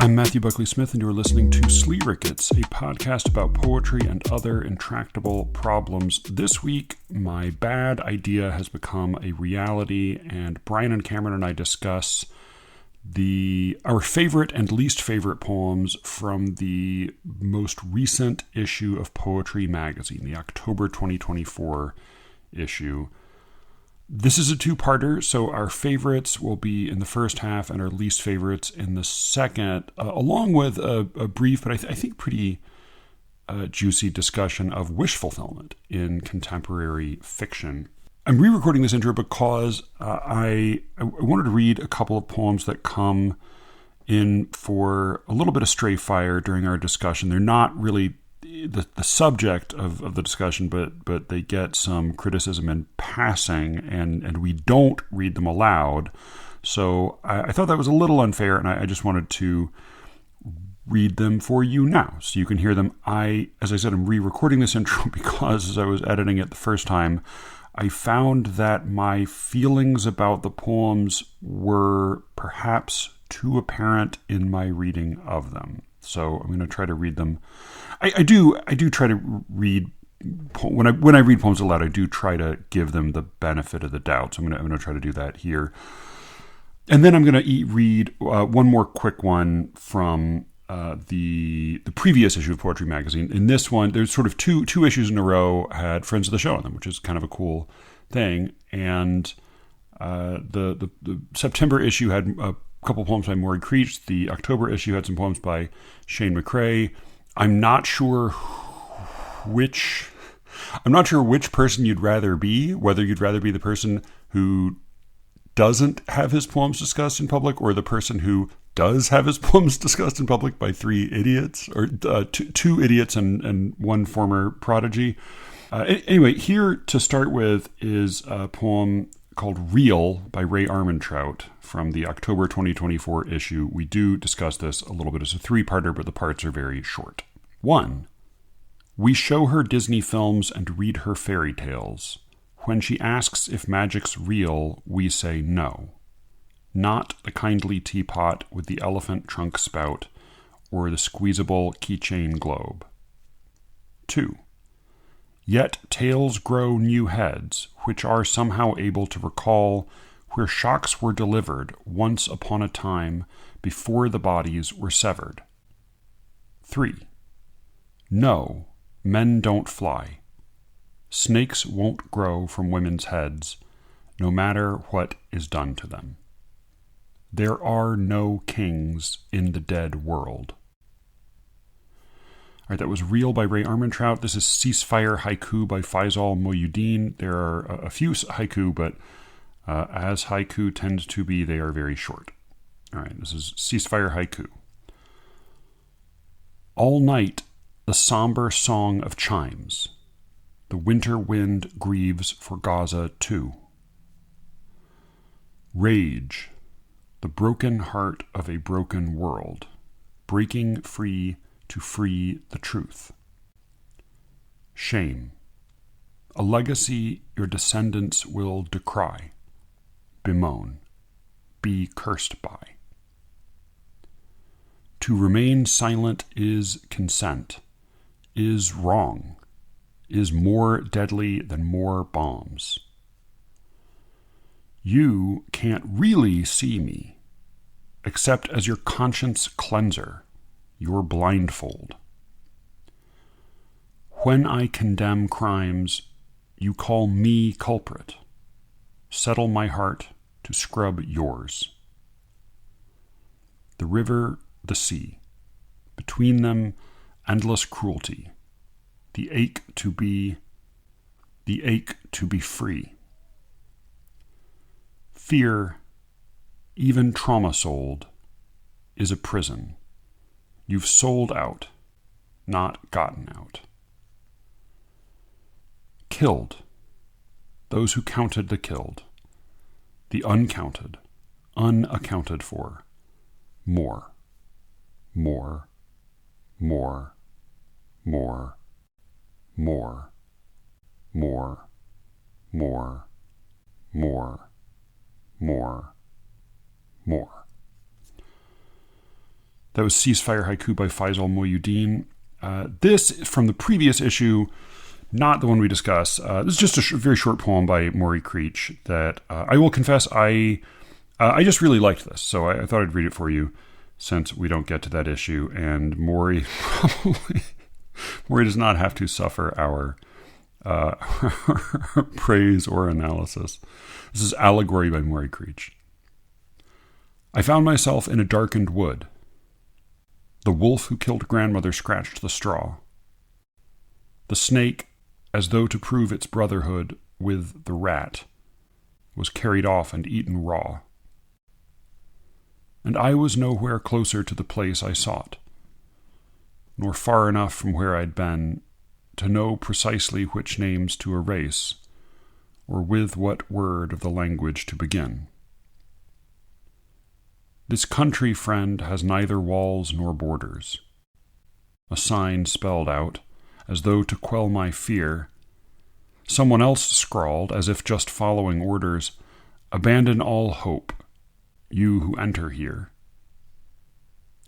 I'm Matthew Buckley Smith, and you're listening to SLEERICKETS, a podcast about poetry and other intractable problems. This week, my bad idea has become a reality, and Brian and Cameron and I discuss our favorite and least favorite poems from the most recent issue of Poetry Magazine, the October 2024 issue. This is a two-parter, so our favorites will be in the first half and our least favorites in the second, along with a brief, but I think pretty juicy discussion of wish fulfillment in contemporary fiction. I'm re-recording this intro because I wanted to read a couple of poems that come in for a little bit of stray fire during our discussion. They're not really the subject of the discussion, but they get some criticism in passing, and we don't read them aloud. So I thought that was a little unfair, and I just wanted to read them for you now so you can hear them. As I said, I'm re-recording this intro because as I was editing it the first time, I found that my feelings about the poems were perhaps too apparent in my reading of them. So I'm going to try to read them. I do try to read when I read poems aloud. I do try to give them the benefit of the doubt. So I'm going to try to do that here. And then I'm going to read one more quick one from the previous issue of Poetry Magazine. In this one, there's sort of two issues in a row had friends of the show in them, which is kind of a cool thing. And the September issue had a couple poems by Maury Creech. The October issue had some poems by Shane McRae. I'm not sure which person you'd rather be, whether you'd rather be the person who doesn't have his poems discussed in public or the person who does have his poems discussed in public by three idiots, or two idiots and one former prodigy. Anyway, here to start with is a poem called Real by Ray Armantrout from the October 2024 issue. We do discuss this a little bit as a three-parter, but the parts are very short. 1. We show her Disney films and read her fairy tales. When she asks if magic's real, we say no. Not the kindly teapot with the elephant trunk spout or the squeezable keychain globe. 2. Yet tales grow new heads, which are somehow able to recall where shocks were delivered once upon a time before the bodies were severed. 3. No, men don't fly. Snakes won't grow from women's heads, no matter what is done to them. There are no kings in the dead world. All right, that was Real by Ray Armantrout. This is Ceasefire Haiku by Faisal Moyuddin. There are a few haiku, but as haiku tend to be, they are very short. All right, this is Ceasefire Haiku. All night, the somber song of chimes. The winter wind grieves for Gaza too. Rage, the broken heart of a broken world, breaking free to free the truth. Shame, a legacy your descendants will decry, bemoan, be cursed by. To remain silent is consent, is wrong, is more deadly than more bombs. You can't really see me, except as your conscience cleanser, your blindfold. When I condemn crimes, you call me culprit. Settle my heart to scrub yours. The river, the sea, between them, endless cruelty, the ache to be free. Fear, even trauma-sold, is a prison. You've sold out, not gotten out. Killed, those who counted the killed, the uncounted, unaccounted for, more, more, more, more, more, more, more, more, more. That was Ceasefire Haiku by Faisal Moyuddin. This, from the previous issue, not the one we discussed. This is just a very short poem by Maury Creech that I will confess I just really liked this, so I thought I'd read it for you since we don't get to that issue, and Maury does not have to suffer our praise or analysis. This is Allegory by Maury Creech. I found myself in a darkened wood. The wolf who killed grandmother scratched the straw. The snake, as though to prove its brotherhood with the rat, was carried off and eaten raw. And I was nowhere closer to the place I sought, nor far enough from where I'd been to know precisely which names to erase, or with what word of the language to begin. This country, friend, has neither walls nor borders. A sign spelled out, as though to quell my fear. Someone else scrawled, as if just following orders, abandon all hope, you who enter here.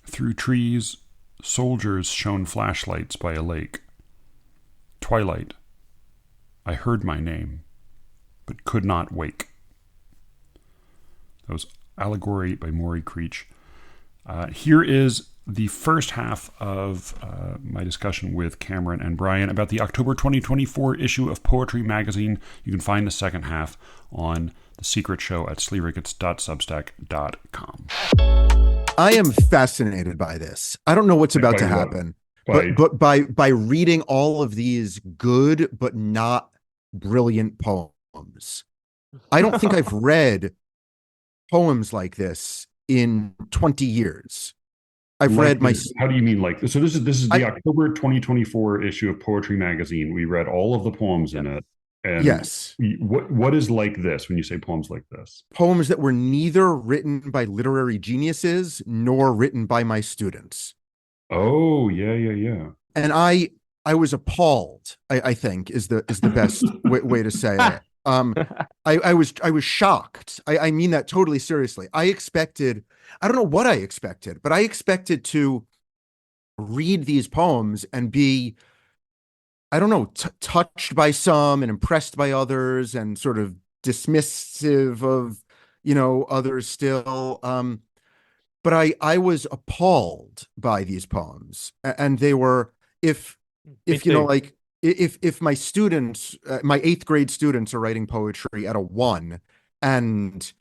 Through trees, soldiers shone flashlights by a lake. Twilight. I heard my name, but could not wake. That was Allegory by Maury Creech. Here is the first half of my discussion with Cameron and Brian about the October 2024 issue of Poetry Magazine. You can find the second half on The Secret Show at SLEERICKETS.substack.com. I am fascinated by this. I don't know what's about to happen, but by reading all of these good but not brilliant poems. I don't think I've read poems like this in 20 years. I've read my... How do you mean like this? So this is the October 2024 issue of Poetry Magazine. We read all of the poems in it. And yes. What is like this when you say poems like this? Poems that were neither written by literary geniuses nor written by my students. Oh, yeah. And I was appalled, I think is the best way to say it. I was shocked. I mean that totally seriously. I don't know what I expected, but I expected to read these poems and be, I don't know, touched by some and impressed by others and sort of dismissive of, others still. But I was appalled by these poems, and they were, if my students, my 8th grade students are writing poetry at a 1, and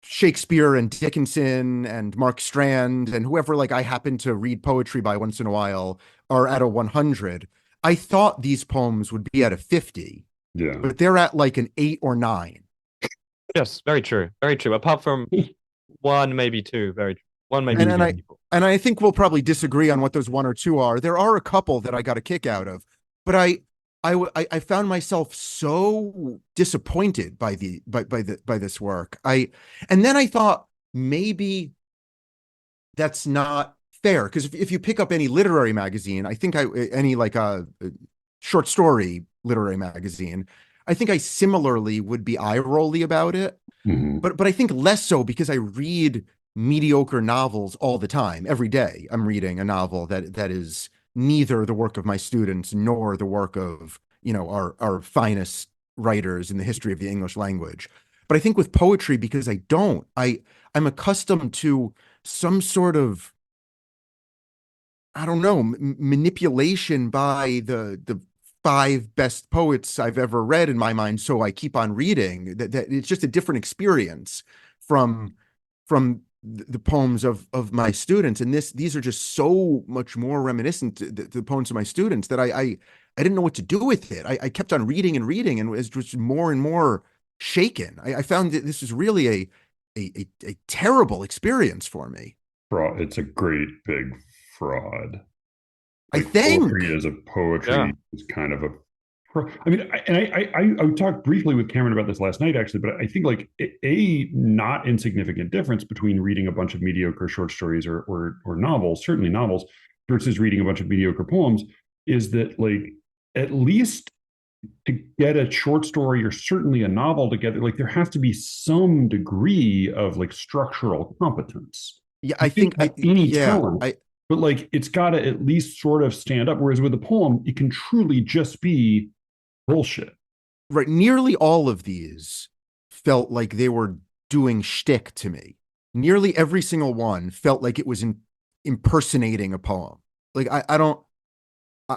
Shakespeare and Dickinson and Mark Strand and whoever I happen to read poetry by once in a while are at a 100, I thought these poems would be at a 50. Yeah. But they're at an 8 or 9. Yes, very true. Very true. Apart from 1, maybe 2. Very true. 1, maybe 2. And I think we'll probably disagree on what those 1 or 2 are. There are a couple that I got a kick out of, but I found myself so disappointed by this work. And then I thought maybe that's not fair, because if you pick up any literary magazine, I think any a short story literary magazine, I think I similarly would be eye-rolly about it. Mm-hmm. But I think less so because I read mediocre novels all the time. Every day I'm reading a novel that is neither the work of my students nor the work of, our finest writers in the history of the English language. But I think with poetry, because I'm accustomed to some sort of, I don't know, manipulation by the 5 best poets I've ever read in my mind. So I keep on reading that it's just a different experience from the poems of my students. And these are just so much more reminiscent to the poems of my students that I didn't know what to do with it. I kept on reading and was just more and more shaken. I found that this was really a terrible experience for me. It's a great big fraud. I think poetry as a poetry is kind of a. I mean, I talked briefly with Cameron about this last night, actually, but I think a not insignificant difference between reading a bunch of mediocre short stories or novels, certainly novels, versus reading a bunch of mediocre poems, is that at least to get a short story or certainly a novel together, there has to be some degree of structural competence. Yeah, You I didn't think have any yeah, talent, but like it's got to at least sort of stand up. Whereas with a poem, it can truly just be bullshit. right. Nearly all of these felt like they were doing shtick to me. Nearly every single one felt like it was impersonating a poem. Like I don't,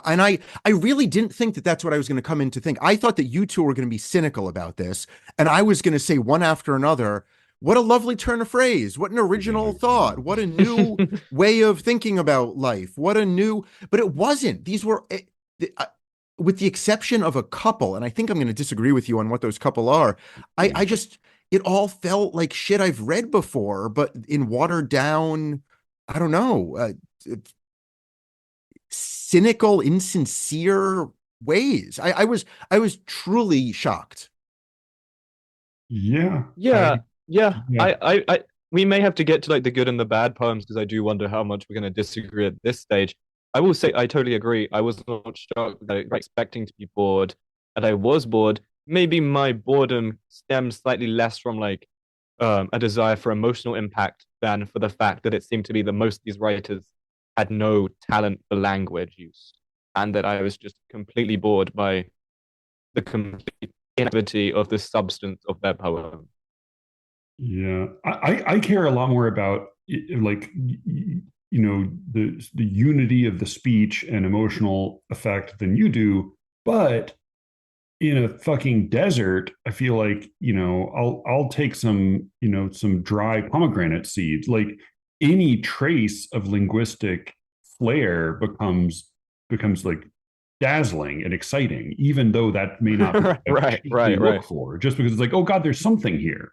and I really didn't think that that's what I was going to come in to think. I thought that you two were going to be cynical about this, and I was going to say one after another, what a lovely turn of phrase, what an original thought, what a new way of thinking about life, what a new. But it wasn't. These were, with the exception of a couple, and I think I'm going to disagree with you on what those couple are. I just, it all felt like shit I've read before, but in watered down. I don't know. Cynical, insincere ways. I was truly shocked. Yeah, Yeah, yeah. yeah. We may have to get to like the good and the bad poems because I do wonder how much we're going to disagree at this stage. I will say I totally agree. I was not shocked that expecting to be bored, and I was bored. Maybe my boredom stems slightly less from like a desire for emotional impact than for the fact that it seemed to be that most of these writers had no talent for language use, and that I was just completely bored by the complete inactivity of the substance of their poem. Yeah, I care a lot more about like the unity of the speech and emotional effect than you do. But in a fucking desert, I feel like I'll take some dry pomegranate seeds. Like any trace of linguistic flair becomes like dazzling and exciting, even though that may not be what I Right, chiefly look right. for. Just because it's like, oh God, there's something here.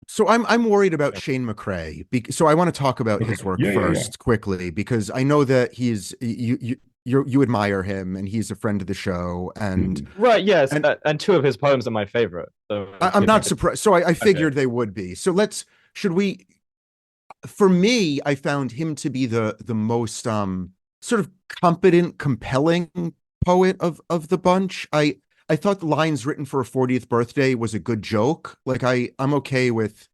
So I'm worried about Shane McRae. So I want to talk about Okay. his work Yeah. first quickly because I know that you admire him and he's a friend of the show Mhm. Right, yes, and and two of his poems are my favorite. So, I'm not surprised. So I okay. figured they would be. So should we for me, I found him to be the most sort of competent, compelling poet of the bunch. I thought the lines written for a 40th birthday was a good joke. Like I'm okay with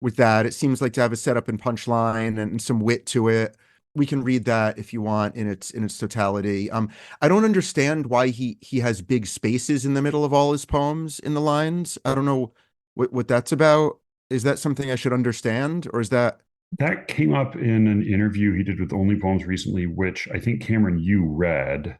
that. It seems like to have a setup and punchline and some wit to it. We can read that if you want in its totality. I don't understand why he has big spaces in the middle of all his poems in the lines. I don't know what that's about. Is that something I should understand, or is that That came up in an interview he did with Only Poems recently, which I think Cameron, you read.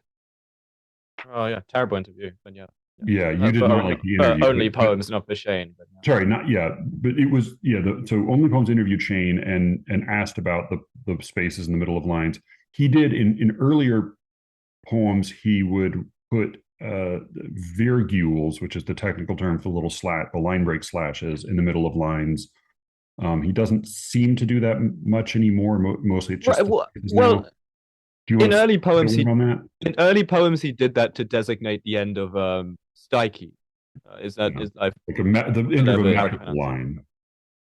Oh yeah, terrible interview, but yeah, yeah. Yeah, you did not like the For interview, only but poems, not for Shane. But yeah. sorry, not yeah, but it was yeah. So Only Poems interviewed Shane and asked about the spaces in the middle of lines. He did in earlier poems. He would put virgules, which is the technical term for the little the line break slashes in the middle of lines. He doesn't seem to do that much anymore. Mostly, it's just Right. the Well, spaces now. well, Do you in want to early say a poems, word he on that? in early poems he did that to designate the end of Stike. Is that Yeah. is I Like the end of a whatever how to metrical pronounce it? line.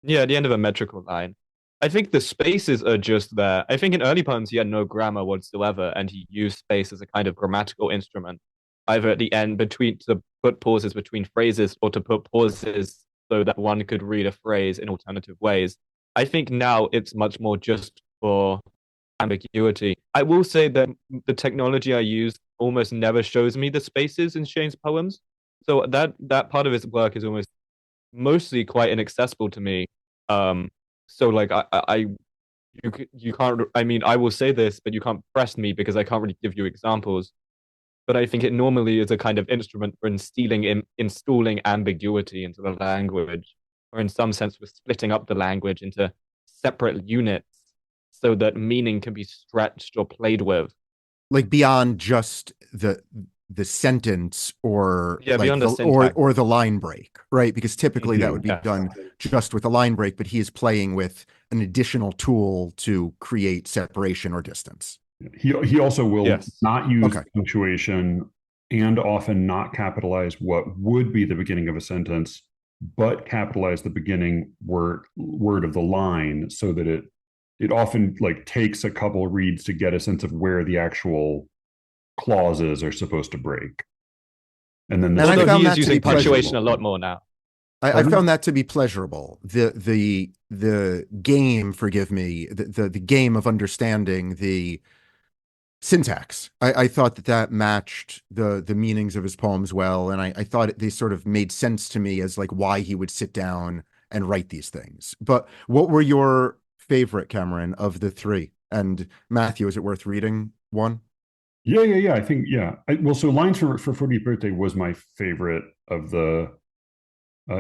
Yeah, the end of a metrical line. I think the spaces are just there. I think in early poems he had no grammar whatsoever, and he used space as a kind of grammatical instrument, either at the end between to put pauses between phrases or to put pauses so that one could read a phrase in alternative ways. I think now it's much more just for ambiguity. I will say that the technology I use almost never shows me the spaces in Shane's poems. So that part of his work is almost mostly quite inaccessible to me. Um, so like you can't. I mean, I will say this, but you can't press me because I can't really give you examples. But I think it normally is a kind of instrument for installing ambiguity into the language, or in some sense, for splitting up the language into separate units so that meaning can be stretched or played with. like beyond just the sentence or Yeah, like beyond the the syntax. or the line break, right? Because typically that would be Yes. done just with a line break, but he is playing with an additional tool to create separation or distance. He also will Yes. not use Okay. punctuation and often not capitalize what would be the beginning of a sentence, but capitalize the beginning word of the line so that it often like takes a couple of reads to get a sense of where the actual clauses are supposed to break. And then the And I Although found he is that to be using pleasurable. punctuation a lot more now. I found that to be pleasurable. The game, forgive me, the game of understanding the syntax. I thought that matched the meanings of his poems well, and I thought they sort of made sense to me as like why he would sit down and write these things. But what were your favorite, Cameron, of the three? And Matthew, is it worth reading one? Yeah. I think, yeah. Well, so Lines for 40th Birthday was my favorite of the.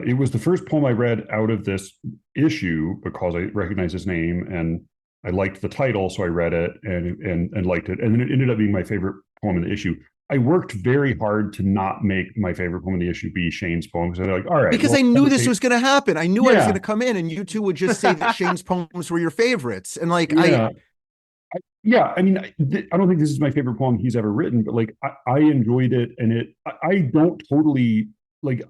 It was the first poem I read out of this issue because I recognized his name and I liked the title, so I read it and liked it. And then it ended up being my favorite poem in the issue. I worked very hard to not make my favorite poem in the issue be Shane's poem because I was like, all right. Because I knew this was going to happen. I knew I was going to Yeah. come in and you two would just say that Shane's poems were your favorites. And like, Yeah. Yeah, I mean, I don't think this is my favorite poem he's ever written, but like I enjoyed it, and I don't totally like.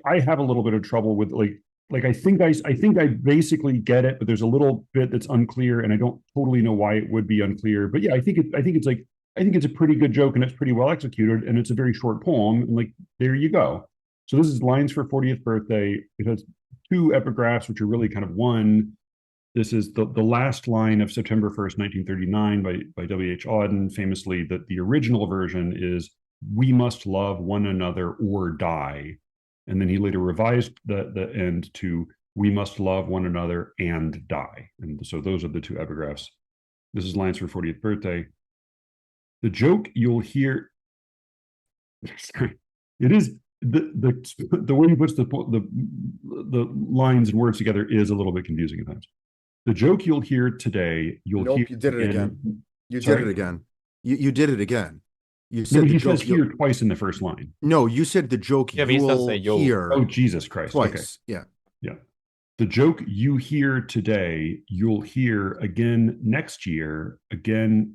I have a little bit of trouble with like I think I basically get it, but there's a little bit that's unclear, and I don't totally know why it would be unclear. But yeah, I think it's a pretty good joke, and it's pretty well executed, and it's a very short poem, and like there you go. So this is Lines for 40th Birthday. It has two epigraphs, which are really kind of one. This is the last line of September 1st, 1939 by W.H. Auden. Famously, that the original version is, "We must love one another or die." And then he later revised the end to, "We must love one another and die." And so those are the two epigraphs. This is Lines for 40th Birthday. The joke you'll hear, it is the way he puts the lines and words together is a little bit confusing at times. The joke you'll hear today, nope, hear you did it again. You did it again. You did it again. You said he says here twice in the first line. No, you said the joke you will hear. Oh, Jesus Christ. Twice. Okay. Yeah. The joke you hear today, you'll hear again next year, again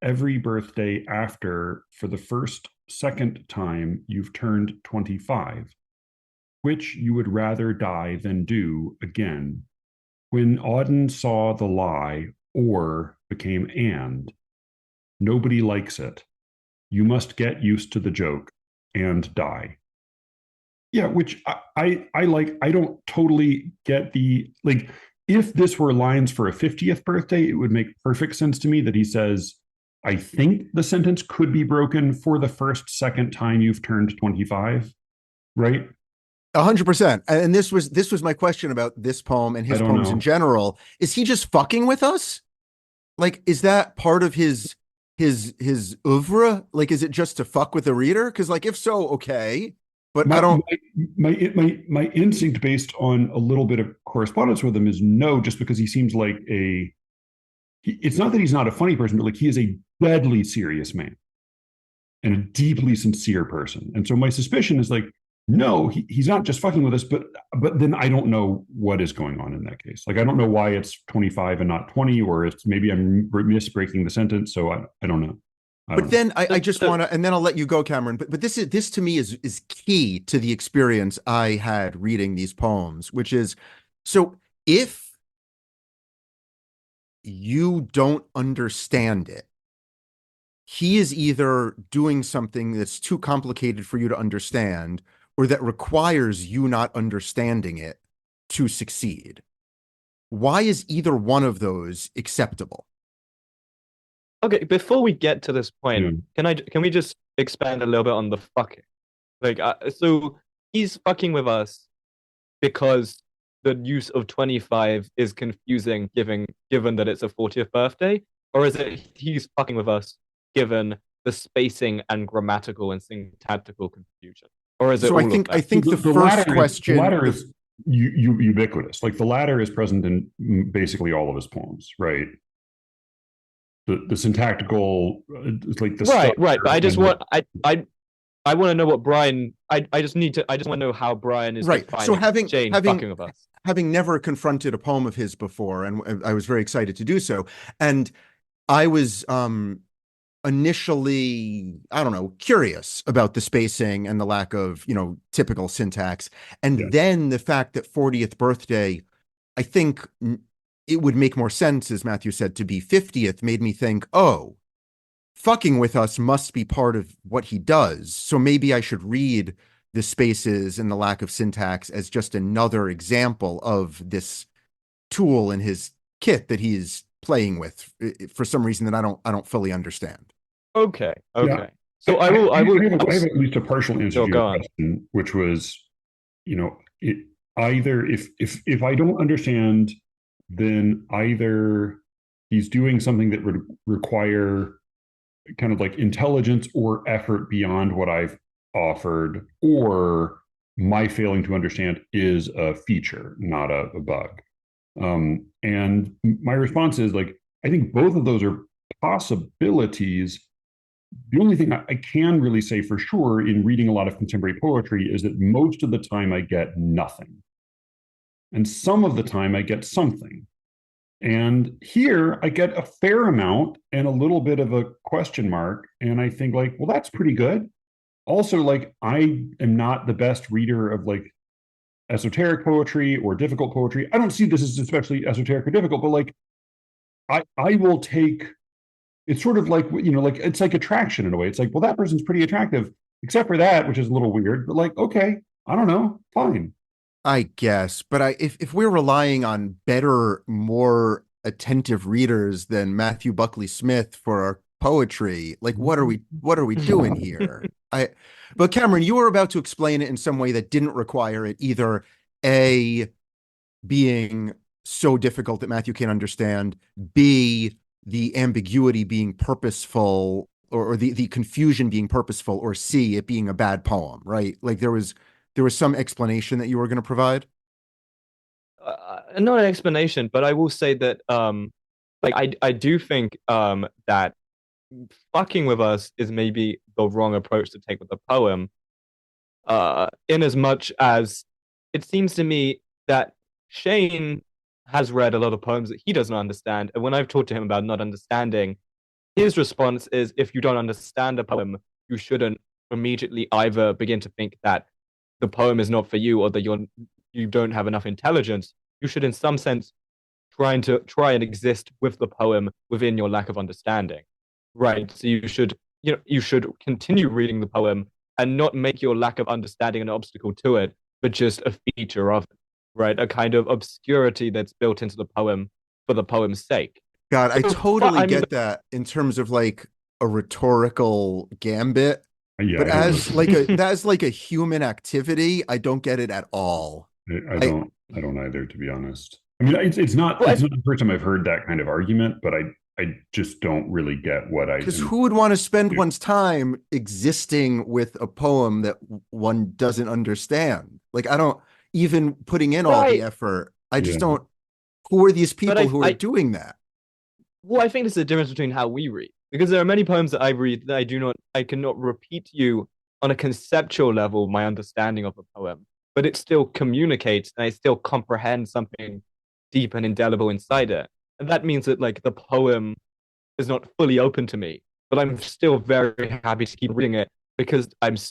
every birthday after, for the second time you've turned 25, which you would rather die than do again. When Auden saw the lie, or became and, nobody likes it. You must get used to the joke and die. Yeah, which I like. I don't totally get the, like, if this were Lines for a 50th birthday, it would make perfect sense to me that he says, I think the sentence could be broken for the second time you've turned 25, right? 100%. And this was my question about this poem and his poems in general. Is he just fucking with us? Like, is that part of his oeuvre? Like, is it just to fuck with the reader? Because like, if so, okay. But I don't. My instinct, based on a little bit of correspondence with him, is no. Just because he seems like it's not that he's not a funny person, but like he is a deadly serious man and a deeply sincere person. And so my suspicion is like, no, he's not just fucking with us, but then I don't know what is going on in that case. Like, I don't know why it's 25 and not 20, or it's maybe I'm misbreaking the sentence. So I don't know. But then I just want to, and then I'll let you go, Cameron. But this to me is key to the experience I had reading these poems, which is, so if you don't understand it, he is either doing something that's too complicated for you to understand, or that requires you not understanding it to succeed. Why is either one of those acceptable? Okay, before we get to this point, can we just expand a little bit on the fucking? Like, so he's fucking with us because the use of 25 is confusing, given that it's a 40th birthday, or is it he's fucking with us given the spacing and grammatical and syntactical confusion? Or is it? So I think the first question. The latter is ubiquitous. Like, the latter is present in basically all of his poems, right? The syntactical, like the right. But I just want I want to know what Brian. I just want to know how Brian is right. So having fucking with us. Having never confronted a poem of his before, and I was very excited to do so, and I was initially, I don't know, curious about the spacing and the lack of, typical syntax. And then the fact that 40th birthday, I think it would make more sense, as Matthew said, to be 50th, made me think, oh, fucking with us must be part of what he does. So maybe I should read the spaces and the lack of syntax as just another example of this tool in his kit that he's playing with for some reason that I don't fully understand. Okay. Yeah. So I have at least a partial answer to your go on. question, which was, either if I don't understand, then either he's doing something that would require kind of like intelligence or effort beyond what I've offered, or my failing to understand is a feature, not a bug. And my response is like, I think both of those are possibilities. The only thing I can really say for sure in reading a lot of contemporary poetry is that most of the time I get nothing. And some of the time I get something. And here I get a fair amount and a little bit of a question mark. And I think like, well, that's pretty good. Also, like, I am not the best reader of like esoteric poetry or difficult poetry. I don't see this as especially esoteric or difficult, but like I will take, it's sort of like, like it's like attraction in a way. It's like, well, that person's pretty attractive, except for that, which is a little weird, but like, okay, I don't know, fine. I guess, but if we're relying on better, more attentive readers than Matthew Buckley Smith for our poetry, like what are we doing here? But Cameron, you were about to explain it in some way that didn't require it either A, being so difficult that Matthew can't understand, B, the ambiguity being purposeful or the confusion being purposeful, or C, it being a bad poem, right? Like there was some explanation that you were going to provide. Not an explanation, but I will say that like I do think that fucking with us is maybe the wrong approach to take with the poem. In as much as it seems to me that Shane has read a lot of poems that he doesn't understand, and when I've talked to him about not understanding, his response is, if you don't understand a poem, you shouldn't immediately either begin to think that the poem is not for you or that you don't have enough intelligence. You should, in some sense, try and exist with the poem within your lack of understanding, right? So you should continue reading the poem and not make your lack of understanding an obstacle to it, but just a feature of it, right? A kind of obscurity that's built into the poem for the poem's sake. God, I totally I mean, get that in terms of like a rhetorical gambit, Yeah, but I don't as like a human activity, I don't get it at all. I I don't either, to be honest. I mean, well, it's not the first time I've heard that kind of argument, but I just don't really get what I Because am. who would want to spend one's time existing with a poem that one doesn't understand? Like, I don't even putting in all the right, effort. I just Yeah. don't. Who are these but people who are doing that? well, I think there's a difference between how we read, because there are many poems that I read that I cannot repeat to you on a conceptual level my understanding of a poem, but it still communicates and I still comprehend something deep and indelible inside it. And that means that like the poem is not fully open to me, but I'm still very happy to keep reading it because there's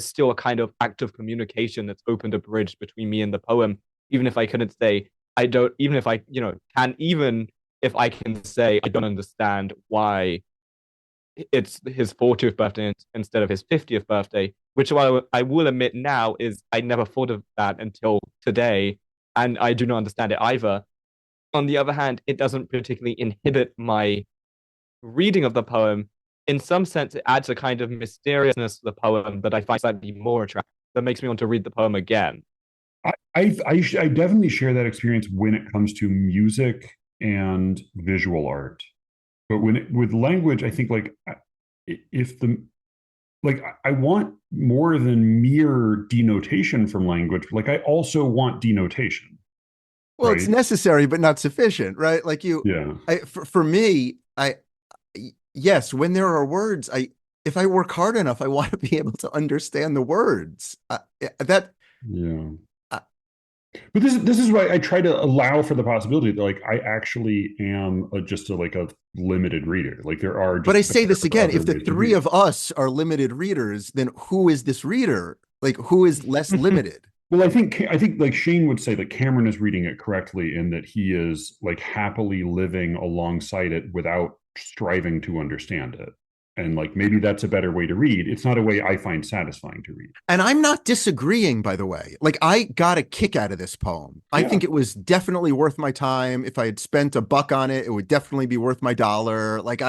still a kind of act of communication that's opened a bridge between me and the poem, even if I couldn't say I don't, even if I, can, even if I can say I don't understand why it's his 40th birthday instead of his 50th birthday, which I will admit now is I never thought of that until today, and I do not understand it either. On the other hand, it doesn't particularly inhibit my reading of the poem. In some sense, it adds a kind of mysteriousness to the poem that I find slightly more attractive, that makes me want to read the poem again. I definitely share that experience when it comes to music and visual art. But with language, I think like if the like I want more than mere denotation from language. Like I also want denotation, Well, it's right? necessary, but not sufficient, right? Like Yeah. for me, yes, when there are words, if I work hard enough, I want to be able to understand the words. That Yeah. uh, But this is why I try to allow for the possibility that like I actually am just like a limited reader. Like there are but I just say this again, other if the ways to three read. of us are limited readers, then who is this reader? Like who is less limited? Well, I think like Shane would say that Cameron is reading it correctly and that he is like happily living alongside it without striving to understand it. And like maybe that's a better way to read. It's not a way I find satisfying to read. And I'm not disagreeing, by the way. Like, I got a kick out of this poem. I Yeah. think it was definitely worth my time. If I had spent $1 on it, it would definitely be worth my dollar. Like,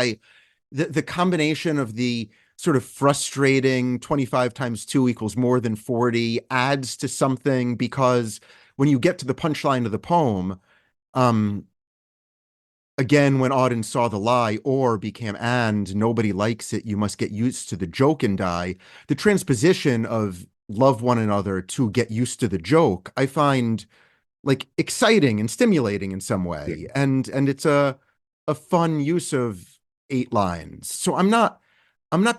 the combination of the sort of frustrating 25 times 2 equals more than 40 adds to something, because when you get to the punchline of the poem, um, again, when Auden saw the lie, or became and nobody likes it, you must get used to the joke and die. The transposition of love one another to get used to the joke, I find like exciting and stimulating in some Yeah. way. And it's a fun use of 8 lines. So I'm not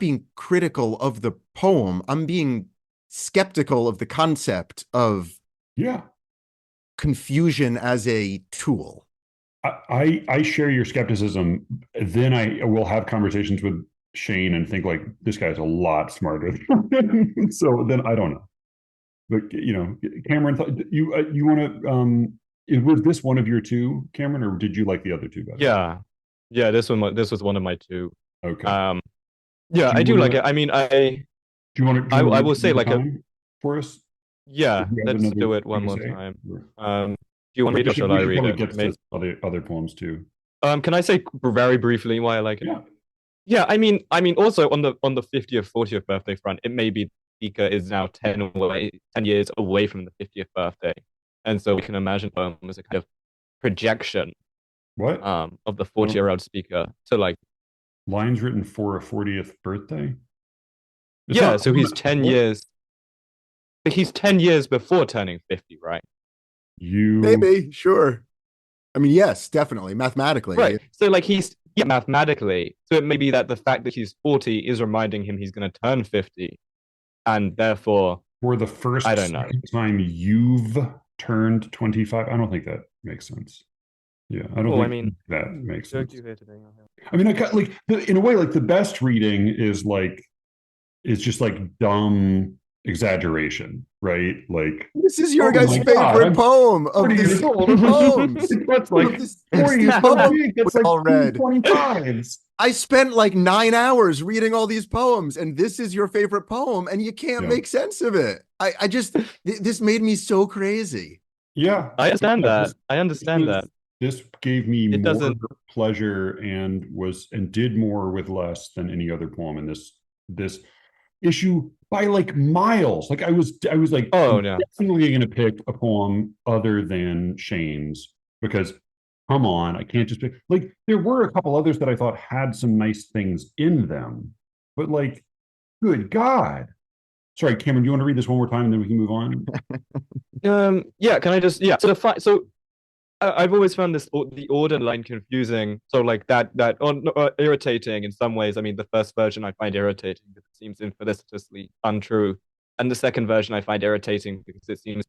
being critical of the poem. I'm being skeptical of the concept of Yeah. confusion as a tool. I share your skepticism. Then I will have conversations with Shane and think like this guy's a lot smarter. So then I don't know. But you know, Cameron, you want to was this one of your two, Cameron, or did you like the other two better? Yeah, yeah. This was one of my two. Okay. Yeah, Do I you do want like to it. I mean, do you want to I read will it say one more like a time for us? yeah. If you have Let's another do it thing one to more say? time. Or- Do you want to read it or should we I should read probably it? get to other poems too. Can I say very briefly why I like it? Yeah. Yeah, also on the 50th, 40th birthday front, it may be Ika is now 10 years away from the 50th birthday, and so we can imagine poem as a kind of projection What? of the 40-year-old speaker. So like, Lines written for a 40th birthday? It's yeah, not. so he's 10 What? years. He's 10 years before turning 50, right? You. Maybe, sure. I mean, yes, definitely. Right. Mathematically, So like mathematically. So it may be that the fact that he's 40 is reminding him he's going to turn 50, and therefore, For the I first don't know. time you've turned 25. I don't think that makes sense. Yeah, I don't Well, I think mean, that makes joke sense. you here today. I mean, in a way, like the best reading is just like dumb exaggeration, right? Like, this is your oh guy's my God, favorite I'm poem of 40 the years old. silver poems. That's like It's 40 the is so poem big. we That's like all two read. 25s. I spent like 9 hours reading all these poems, and this is your favorite poem, and you can't Yeah. make sense of it. I just this made me so crazy. Yeah. I understand Yeah, that. I this understand that. was this gave me It more doesn't. pleasure and did more with less than any other poem in this issue by like miles. Like I was like, Oh I'm no. definitely gonna pick a poem other than Shane's because come on, I can't just pick like there were a couple others that I thought had some nice things in them, but like, good God. Sorry, Cameron, do you want to read this one more time and then we can move on? Yeah. Can I just? Yeah. So the fight. So I've always found the order line confusing. So like irritating in some ways. I mean, the first version I find irritating because it seems infelicitously untrue, and the second version I find irritating because it seems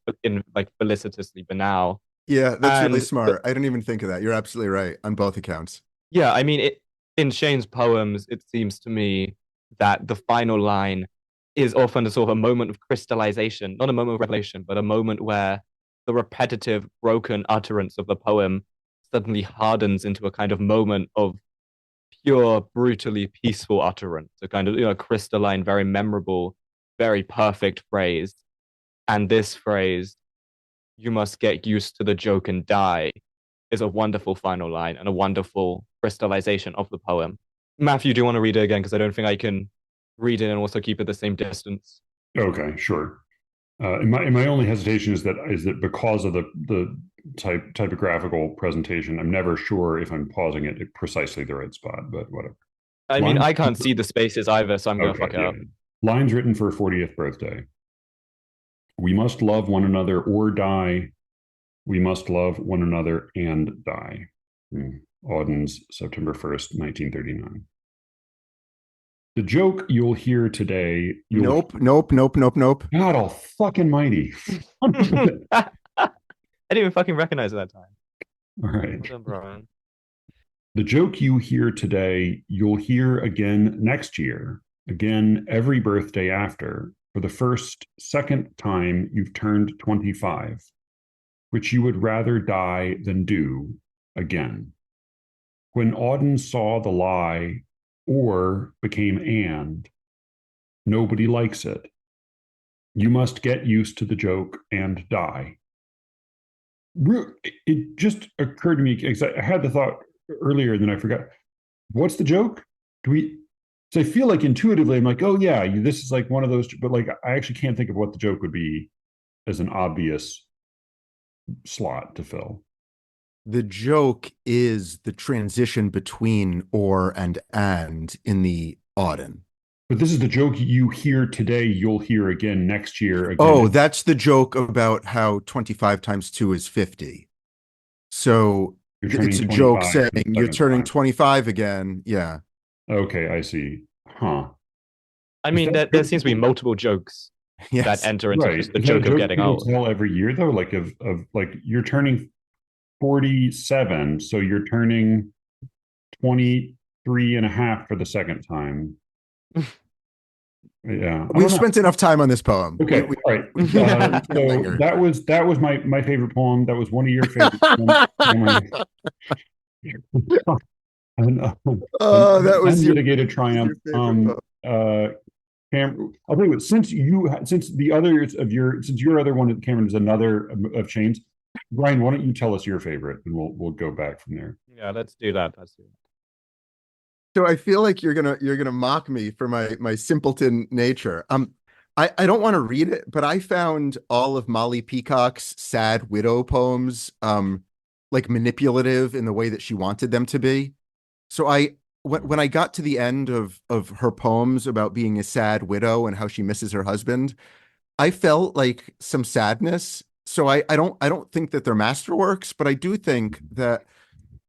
felicitously banal. Yeah, that's really And smart. I didn't even think of that. You're absolutely right on both accounts. yeah, I mean, in Shane's poems, it seems to me that the final line is often a sort of a moment of crystallization, not a moment of revelation, but a moment where the repetitive, broken utterance of the poem suddenly hardens into a kind of moment of pure, brutally peaceful utterance, a kind of crystalline, very memorable, very perfect phrase. And this phrase, "You must get used to the joke and die," is a wonderful final line and a wonderful crystallization of the poem. Matthew, do you want to read it again? Because I don't think I can read it and also keep it the same distance. Okay, sure. And my only hesitation is that because of the typographical presentation, I'm never sure if I'm pausing it at precisely the right spot, but whatever. I mean, Lines, I can't see the spaces either, so I'm going to okay, fuck it yeah. up. Lines written for a 40th birthday. We must love one another or die. We must love one another and die. Auden's September 1st, 1939. The joke you'll hear today, Nope, nope, nope, nope, nope. God all fucking mighty. I didn't even fucking recognize it that time. All right. Well done, Brian. The joke you hear today, you'll hear again next year, again every birthday after, for the second time you've turned 25, which you would rather die than do again. When Auden saw the lie, or became and. Nobody likes it. You must get used to the joke and die. It just occurred to me because I had the thought earlier and then I forgot. What's the joke? Do we? So I feel like intuitively I'm like, oh yeah, this is like one of those, but like I actually can't think of what the joke would be as an obvious slot to fill. The joke is the transition between or and in the Auden. But this is the joke you hear today, you'll hear again next year. Again. Oh, that's the joke about how 25 times 2 is 50. So it's a joke saying you're turning 25 again. Yeah. Okay, I see. Huh. I mean, there seems to be multiple jokes that enter into the joke of getting old. Tell every year though, like of like you're turning 47, so you're turning 23 and a half for the second time. Yeah, we've spent enough time on this poem. Okay, all right. So that was my favorite poem. That was one of your favorite poems. That was unmitigated triumph. Cam, I'll tell you what. Since your other one, Cameron, is another of Shane's. Brian, why don't you tell us your favorite, and we'll go back from there. Yeah, let's do that. So I feel like you're gonna mock me for my simpleton nature. I don't want to read it, but I found all of Molly Peacock's sad widow poems like manipulative in the way that she wanted them to be. So when I got to the end of her poems about being a sad widow and how she misses her husband, I felt like some sadness. So I don't think that they're masterworks, but I do think that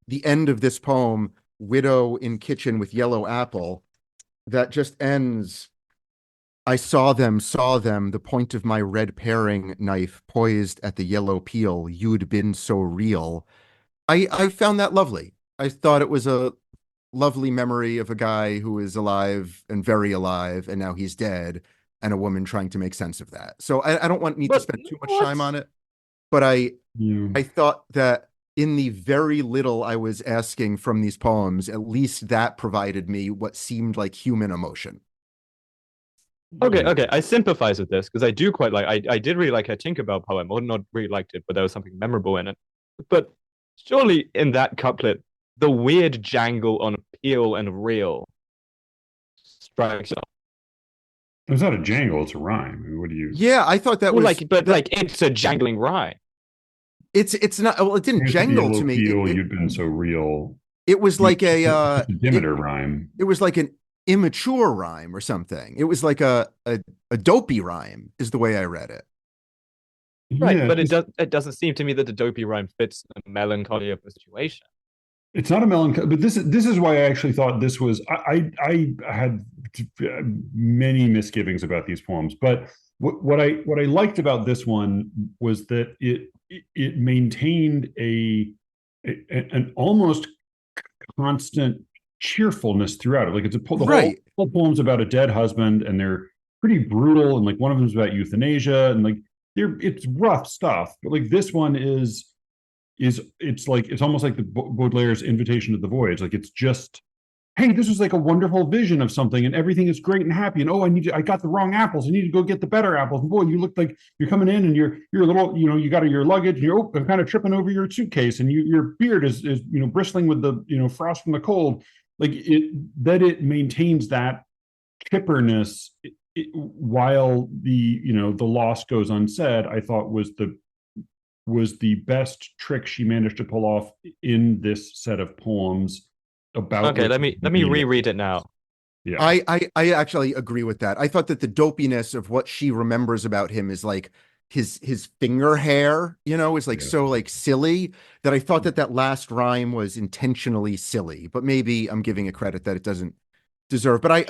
the end of this poem, Widow in Kitchen with Yellow Apple, that just ends. I saw them, the point of my red paring knife poised at the yellow peel. You'd been so real. I found that lovely. I thought it was a lovely memory of a guy who is alive and very alive, and now he's dead, and a woman trying to make sense of that. So I don't need to spend too much time on it, but I thought that in the very little I was asking from these poems, at least that provided me what seemed like human emotion. Okay, I sympathize with this because I do quite like. I did really like her Tinkerbell poem, or not really liked it, but there was something memorable in it. But surely in that couplet, the weird jangle on peel and reel strikes up. It's not a jangle; it's a rhyme. I mean, what do you? Yeah, I thought that was it's a jangling rhyme. It's not. Well, it didn't jangle to me. You'd been so real. It was like a Demeter rhyme. It was like an immature rhyme or something. It was like a dopey rhyme, is the way I read it. Right, but it doesn't seem to me that the dopey rhyme fits the melancholy of the situation. It's not a melancholy, but this is why I actually thought this was. I had many misgivings about these poems, but what I liked about this one was that it maintained an almost constant cheerfulness throughout it. Like the whole poem's about a dead husband, and they're pretty brutal, and like one of them is about euthanasia, and like it's rough stuff. But like this one is it's almost like the Baudelaire's Invitation to the Voyage. Like it's just, hey, this was like a wonderful vision of something, and everything is great and happy. And I got the wrong apples. I need to go get the better apples. And boy, you look like you're coming in, and you're a little, you got your luggage, and you're I'm kind of tripping over your suitcase, and your beard is bristling with the frost from the cold. Like it maintains that chipperness while the loss goes unsaid. I thought was the best trick she managed to pull off in this set of poems. About let me reread it now. Yeah, I actually agree with that. I thought that the dopiness of what she remembers about him is like his finger hair, is like so like silly, that I thought that last rhyme was intentionally silly, but maybe I'm giving it credit that it doesn't deserve. But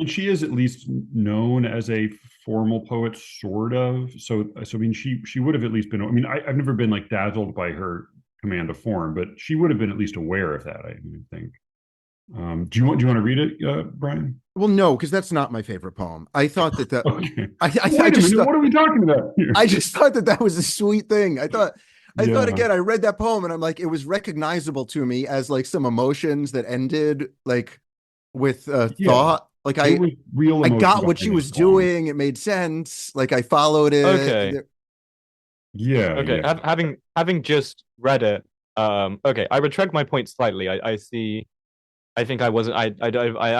she is at least known as a formal poet, sort of. So I mean, she would have at least been. I mean, I've never been like dazzled by her command of form, but she would have been at least aware of that, I think. Do you want to read it, Brian? Well, no, because that's not my favorite poem. I thought that okay. What are we talking about here? I just thought that was a sweet thing. I thought again, I read that poem and I'm like, it was recognizable to me as like some emotions that ended like with Yeah, thought. Like there was real I emotion got what she behind this was song. doing. It made sense. Like I followed it. Okay. Yeah, Okay. yeah. Having just read it, okay, I retract my point slightly. I see. I think I wasn't. I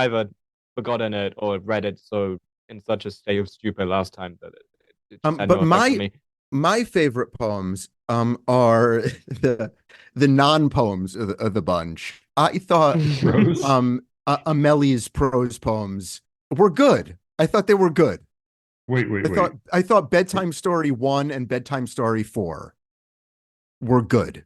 either forgotten it or read it so in such a state of stupor last time that it just had But no effect on me. my favorite poems are the non-poems of the bunch. I thought Rose. Amelie's prose poems were good. I thought they were good. Wait. I thought Bedtime Story 1 and Bedtime Story 4 were good.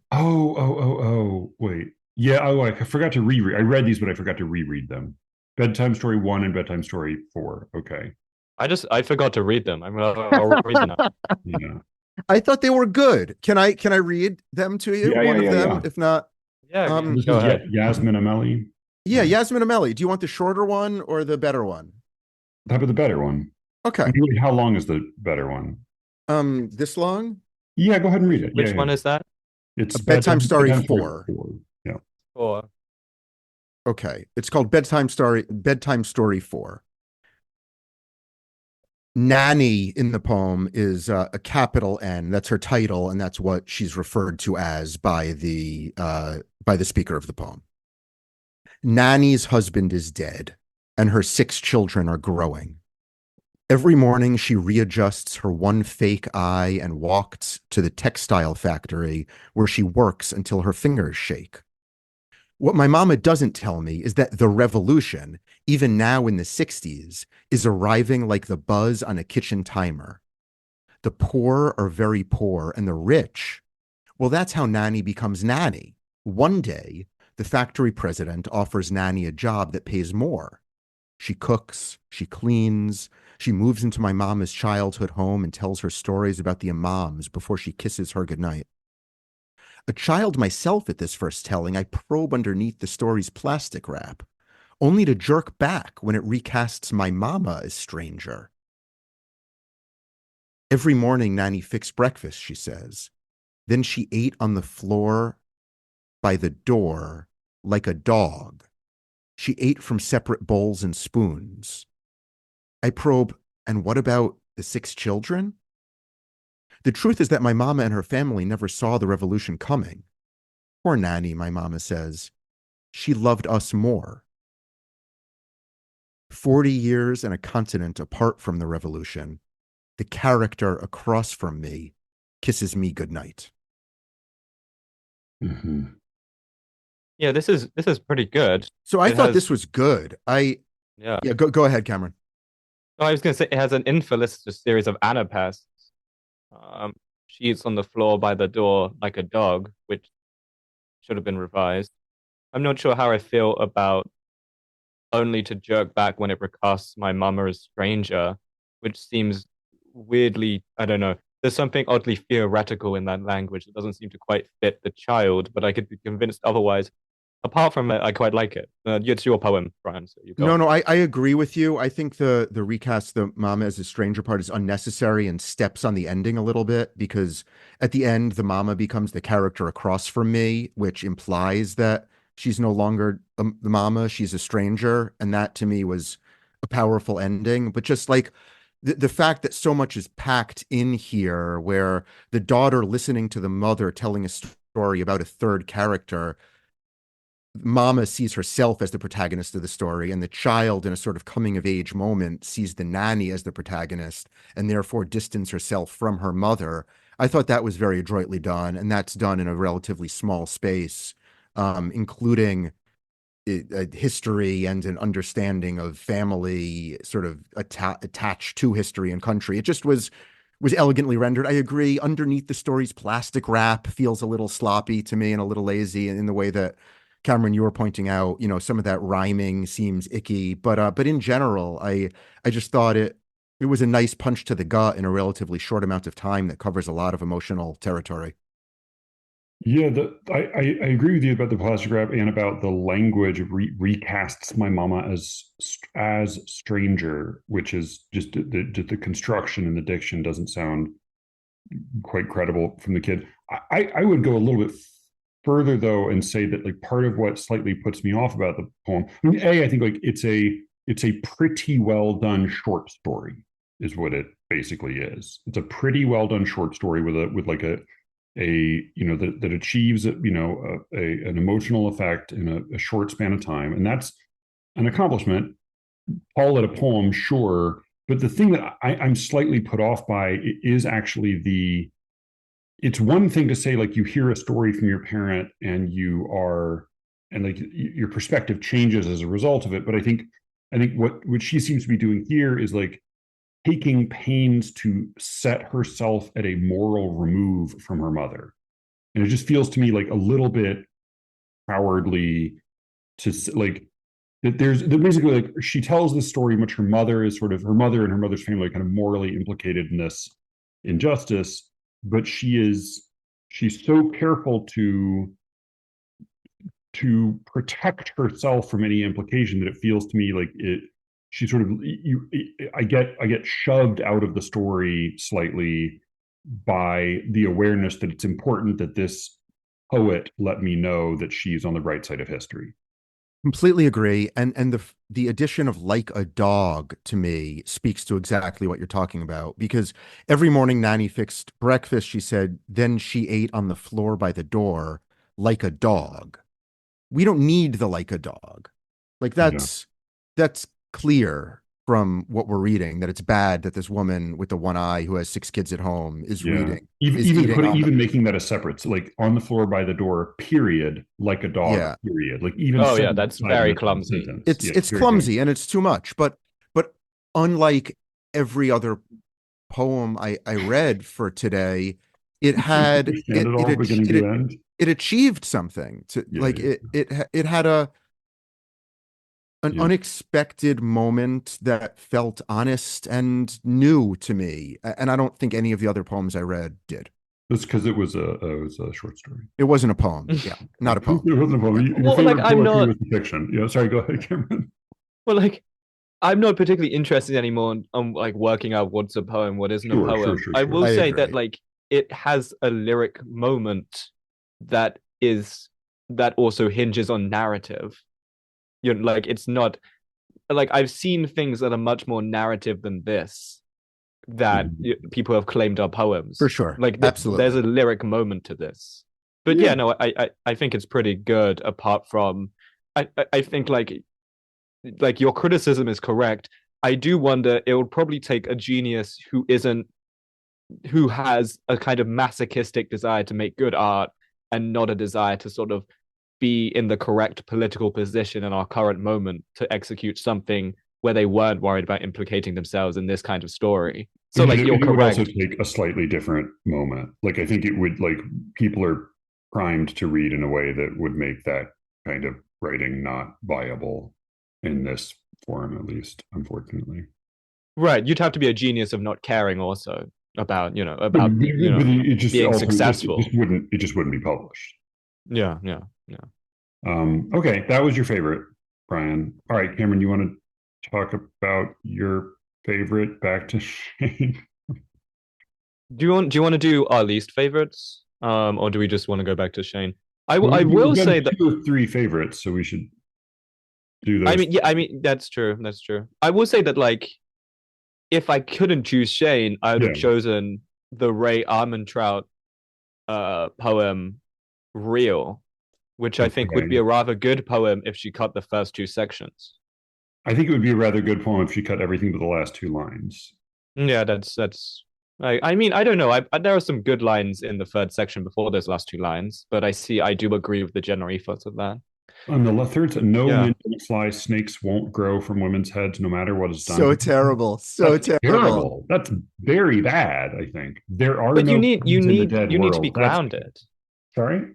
Wait. Yeah, I forgot to reread. I read these, but I forgot to reread them. Bedtime Story 1 and Bedtime Story 4. Okay. I forgot to read them. I'll read them now. Yeah. I thought they were good. Can I read them to you? One of them, Yeah. if not. Yeah, So this go is ahead. Yasmin Ameli. Yeah, Yasmin Amelie. Do you want the shorter one or the better one? How about the better one? Okay. Really, how long is the better one? This long? Yeah, go ahead and read it. Which one is that? It's A Bedtime Story Bedtime Story 4. 4. Yeah. Or Okay. It's called Bedtime Story 4. Nanny in the poem is a capital N. That's her title, and that's what she's referred to as by the speaker of the poem. Nanny's husband is dead, and her 6 children are growing. Every morning she readjusts her one fake eye and walks to the textile factory where she works until her fingers shake. What my mama doesn't tell me is that the revolution, even now in the 60s, is arriving like the buzz on a kitchen timer. The poor are very poor, and the rich, well, that's how Nanny becomes Nanny. One day, the factory president offers Nanny a job that pays more. She cooks, she cleans, she moves into my mama's childhood home and tells her stories about the imams before she kisses her goodnight. A child myself at this first telling, I probe underneath the story's plastic wrap, only to jerk back when it recasts my mama as stranger. Every morning, Nanny fixed breakfast, she says. Then she ate on the floor by the door like a dog. She ate from separate bowls and spoons. I probe, and what about the 6 children? The truth is that my mama and her family never saw the revolution coming. Poor Nanny, my mama says. She loved us more. 40 years and a continent apart from the revolution, the character across from me kisses me goodnight. Mm-hmm. yeah, this is pretty good. So I It thought has this was good. yeah. Yeah, go ahead, Cameron. No, I was gonna say it has an infelicitous series of anapasts. Um, she eats on the floor by the door like a dog, which should have been revised. I'm not sure how I feel about only to jerk back when it recasts my mama as stranger, which seems weirdly, I don't know. There's something oddly theoretical in that language that doesn't seem to quite fit the child, but I could be convinced otherwise. Apart from it, I quite like it. It's your poem, Brian, so you go No, on. no, I agree with you. I think the recast the mama as a stranger part is unnecessary and steps on the ending a little bit because at the end the mama becomes the character across from me, which implies that she's no longer the mama, she's a stranger, and that to me was a powerful ending. But just like the fact that so much is packed in here, where the daughter listening to the mother telling a story about a third character, Mama sees herself as the protagonist of the story, and the child, in a sort of coming of age moment, sees the nanny as the protagonist and therefore distance herself from her mother. I thought that was very adroitly done, and that's done in a relatively small space, including a history and an understanding of family, sort of attached to history and country. It just was elegantly rendered. I agree. Underneath the story's plastic wrap feels a little sloppy to me and a little lazy in the way that Cameron, you were pointing out, some of that rhyming seems icky, but in general, I just thought it was a nice punch to the gut in a relatively short amount of time that covers a lot of emotional territory. Yeah, I agree with you about the plastic wrap and about the language recasts my mama as stranger, which is just the construction and the diction doesn't sound quite credible from the kid. I would go a little bit further though and say that like part of what slightly puts me off about the poem, I mean, I think like it's a pretty well done short story is what it basically is. It's a pretty well done short story with like a that achieves an emotional effect in a short span of time, and that's an accomplishment. Call it a poem, sure, but the thing that I'm slightly put off by is actually it's one thing to say like you hear a story from your parent and like your perspective changes as a result of it, but I think what she seems to be doing here is like taking pains to set herself at a moral remove from her mother. And it just feels to me like a little bit cowardly to like that there's basically like she tells this story in which her mother and her mother's family are kind of morally implicated in this injustice, but she's so careful to protect herself from any implication that it feels to me like she sort of I get shoved out of the story slightly by the awareness that it's important that this poet let me know that she's on the right side of history. Completely agree. And the addition of like a dog to me speaks to exactly what you're talking about, because every morning Nanny fixed breakfast, she said, then she ate on the floor by the door like a dog. We don't need the like a dog. Like that's clear from what we're reading, that it's bad that this woman with the one eye who has 6 kids at home is reading. Even making that a separate, so like on the floor by the door, period, like a dog, period. Like even that's very clumsy. It's clumsy and it's too much. But unlike every other poem I read for today, it had it achieved something to it had an unexpected moment that felt honest and new to me. And I don't think any of the other poems I read did. That's because it was a short story. It wasn't a poem. Yeah, not a poem. It wasn't a poem. Yeah. Well, like I'm not fiction. Yeah, sorry. Go ahead, Cameron. Well, like I'm not particularly interested anymore on like working out what's a poem, what isn't a poem. Sure. I will say that like it has a lyric moment that also hinges on narrative. Like it's not like I've seen things that are much more narrative than this that people have claimed are poems. For sure. Like absolutely. There's a lyric moment to this. But I think it's pretty good apart from I think like your criticism is correct. I do wonder it would probably take a genius who has a kind of masochistic desire to make good art and not a desire to sort of be in the correct political position in our current moment to execute something where they weren't worried about implicating themselves in this kind of story. So like you're correct. It would also take a slightly different moment. Like I think it would like people are primed to read in a way that would make that kind of writing not viable in this form, at least, unfortunately. Right. You'd have to be a genius of not caring also about being successful. It just wouldn't be published. Yeah. Okay, that was your favorite, Brian. All right, Cameron, you want to talk about your favorite back to Shane? Do you want to do our least favorites? Or do we just want to go back to Shane? I will say that 2 or 3 favorites, so we should do those. I mean that's true. I will say that like if I couldn't choose Shane, I would have chosen the Ray Armantrout poem Real, which I think would be a rather good poem if she cut the first 2 sections. I think it would be a rather good poem if she cut everything but the last 2 lines. Yeah, that's. I mean, I don't know. There are some good lines in the 3rd section before those last 2 lines, but I do agree with the general ethos of that. On the 3rd, men don't fly, snakes won't grow from women's heads, no matter what is done. So terrible. That's terrible. That's very bad. I think there are. But you need to be grounded. Sorry.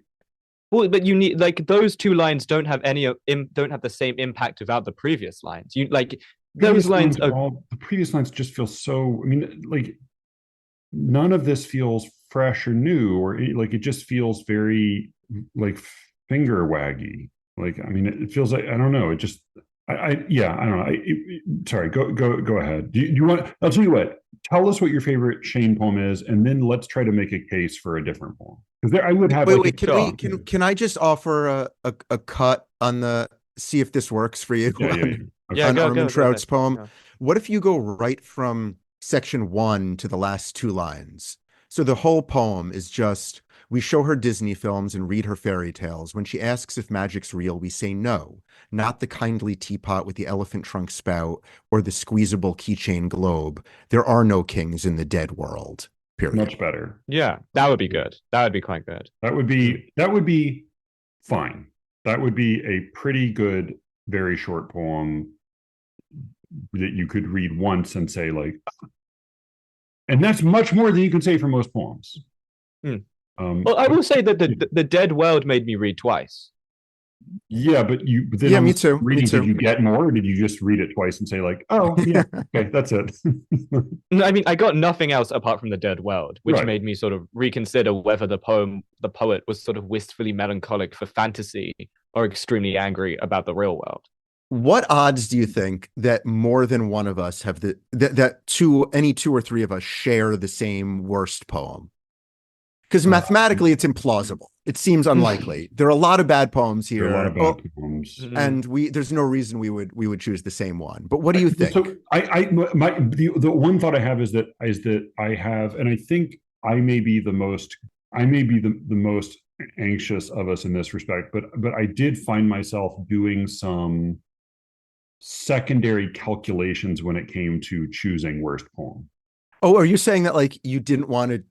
Well, but you need like those 2 lines don't have the same impact without the previous lines. You like those lines. The previous lines just feel so. I mean, like none of this feels fresh or new, or like it just feels very like finger waggy. Like I mean, it feels like I don't know. It just I don't know. Sorry, go ahead. Do you want? I'll tell you what. Tell us what your favorite Shane poem is, and then let's try to make a case for a different poem. Because there I would have Wait, like wait. Can we? Sure. Can I just offer a cut on the? See if this works for you yeah. on, Okay. Yeah, on go go Trout's ahead. poem. Yeah. What if you go right from section 1 to the last 2 lines? So the whole poem is just we show her Disney films and read her fairy tales. When she asks if magic's real, we say no, not the kindly teapot with the elephant trunk spout or the squeezable keychain globe. There are no kings in the dead world. Period. Much better. Yeah, that would be good. That would be quite good. That would be fine. That would be a pretty good, very short poem that you could read once and say like, and that's much more than you can say for most poems. Hmm. Well, I will say that the Dead World made me read twice. Yeah, but then Yeah, I me was too. reading, Me too. did you get more, or did you just read it twice and say like, oh yeah, okay, that's it? No, I mean, I got nothing else apart from the Dead World, which Right. made me sort of reconsider whether the poet was sort of wistfully melancholic for fantasy or extremely angry about the real world. What odds do you think that more than one of us have that any two or three of us share the same worst poem? Because mathematically, it's implausible. It seems unlikely. There are a lot of bad poems There are a lot here. of bad poems. And there's no reason we would choose the same one. But what do you think? So the one thought I have is that I have, and I think I may be the most anxious of us in this respect, but I did find myself doing some secondary calculations when it came to choosing worst poem. Oh, are you saying that like you didn't want to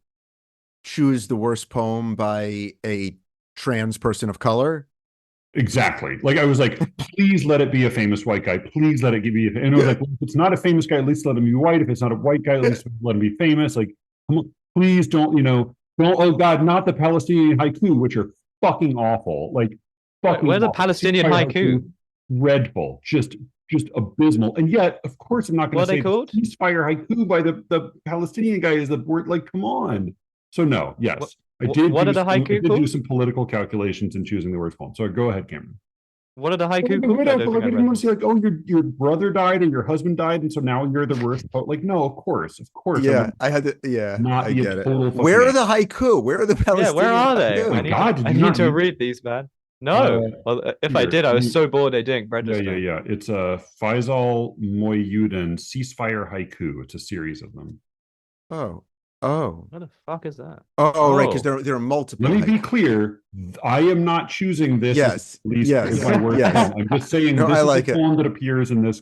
choose the worst poem by a trans person of color? Exactly. Like I was like, please let it be a famous white guy. Please let it be. And I was like, well, if it's not a famous guy, at least let him be white. If it's not a white guy, at least let him be famous. Like, come on, please don't. Oh God, not the Palestinian haiku, which are fucking awful. Like, fucking. Where's the awful. Palestinian haiku? Dreadful. Just abysmal. And yet, of course, I'm not going to say called? ceasefire haiku by the Palestinian guy is the word. Like, come on. So no, yes. I did do some political calculations in choosing the worst poem. So go ahead, Cameron. What are the haiku called? I didn't want to say like, oh, your brother died or your husband died, and so now you're the worst poet. Like, no, of course. Yeah, I had to. Yeah, not I get it. Where are the haiku? Where are the Palestinian? Yeah, where are they? Oh my God, I need to read these, man. No, well, if I did, I was so bored I didn't register. Yeah. It's a Faisal Moyudin ceasefire haiku. It's a series of them. Oh. What the fuck is that? Right, because there are multiple. Let me be clear. I am not choosing this. Yes. As my worst poem. I'm just saying this is the poem that appears in this.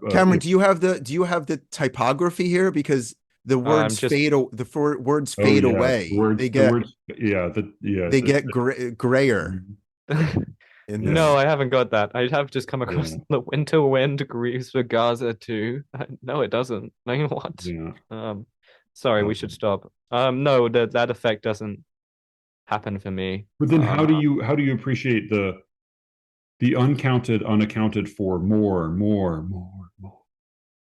Cameron, do you have the typography here? Because the words fade away. They get grayer. No, I haven't got that. I have just come across the winter wind grieves for Gaza too. No, it doesn't. Like what? Yeah. Sorry, we should stop. No, that effect doesn't happen for me. But then how do you appreciate the unaccounted for more?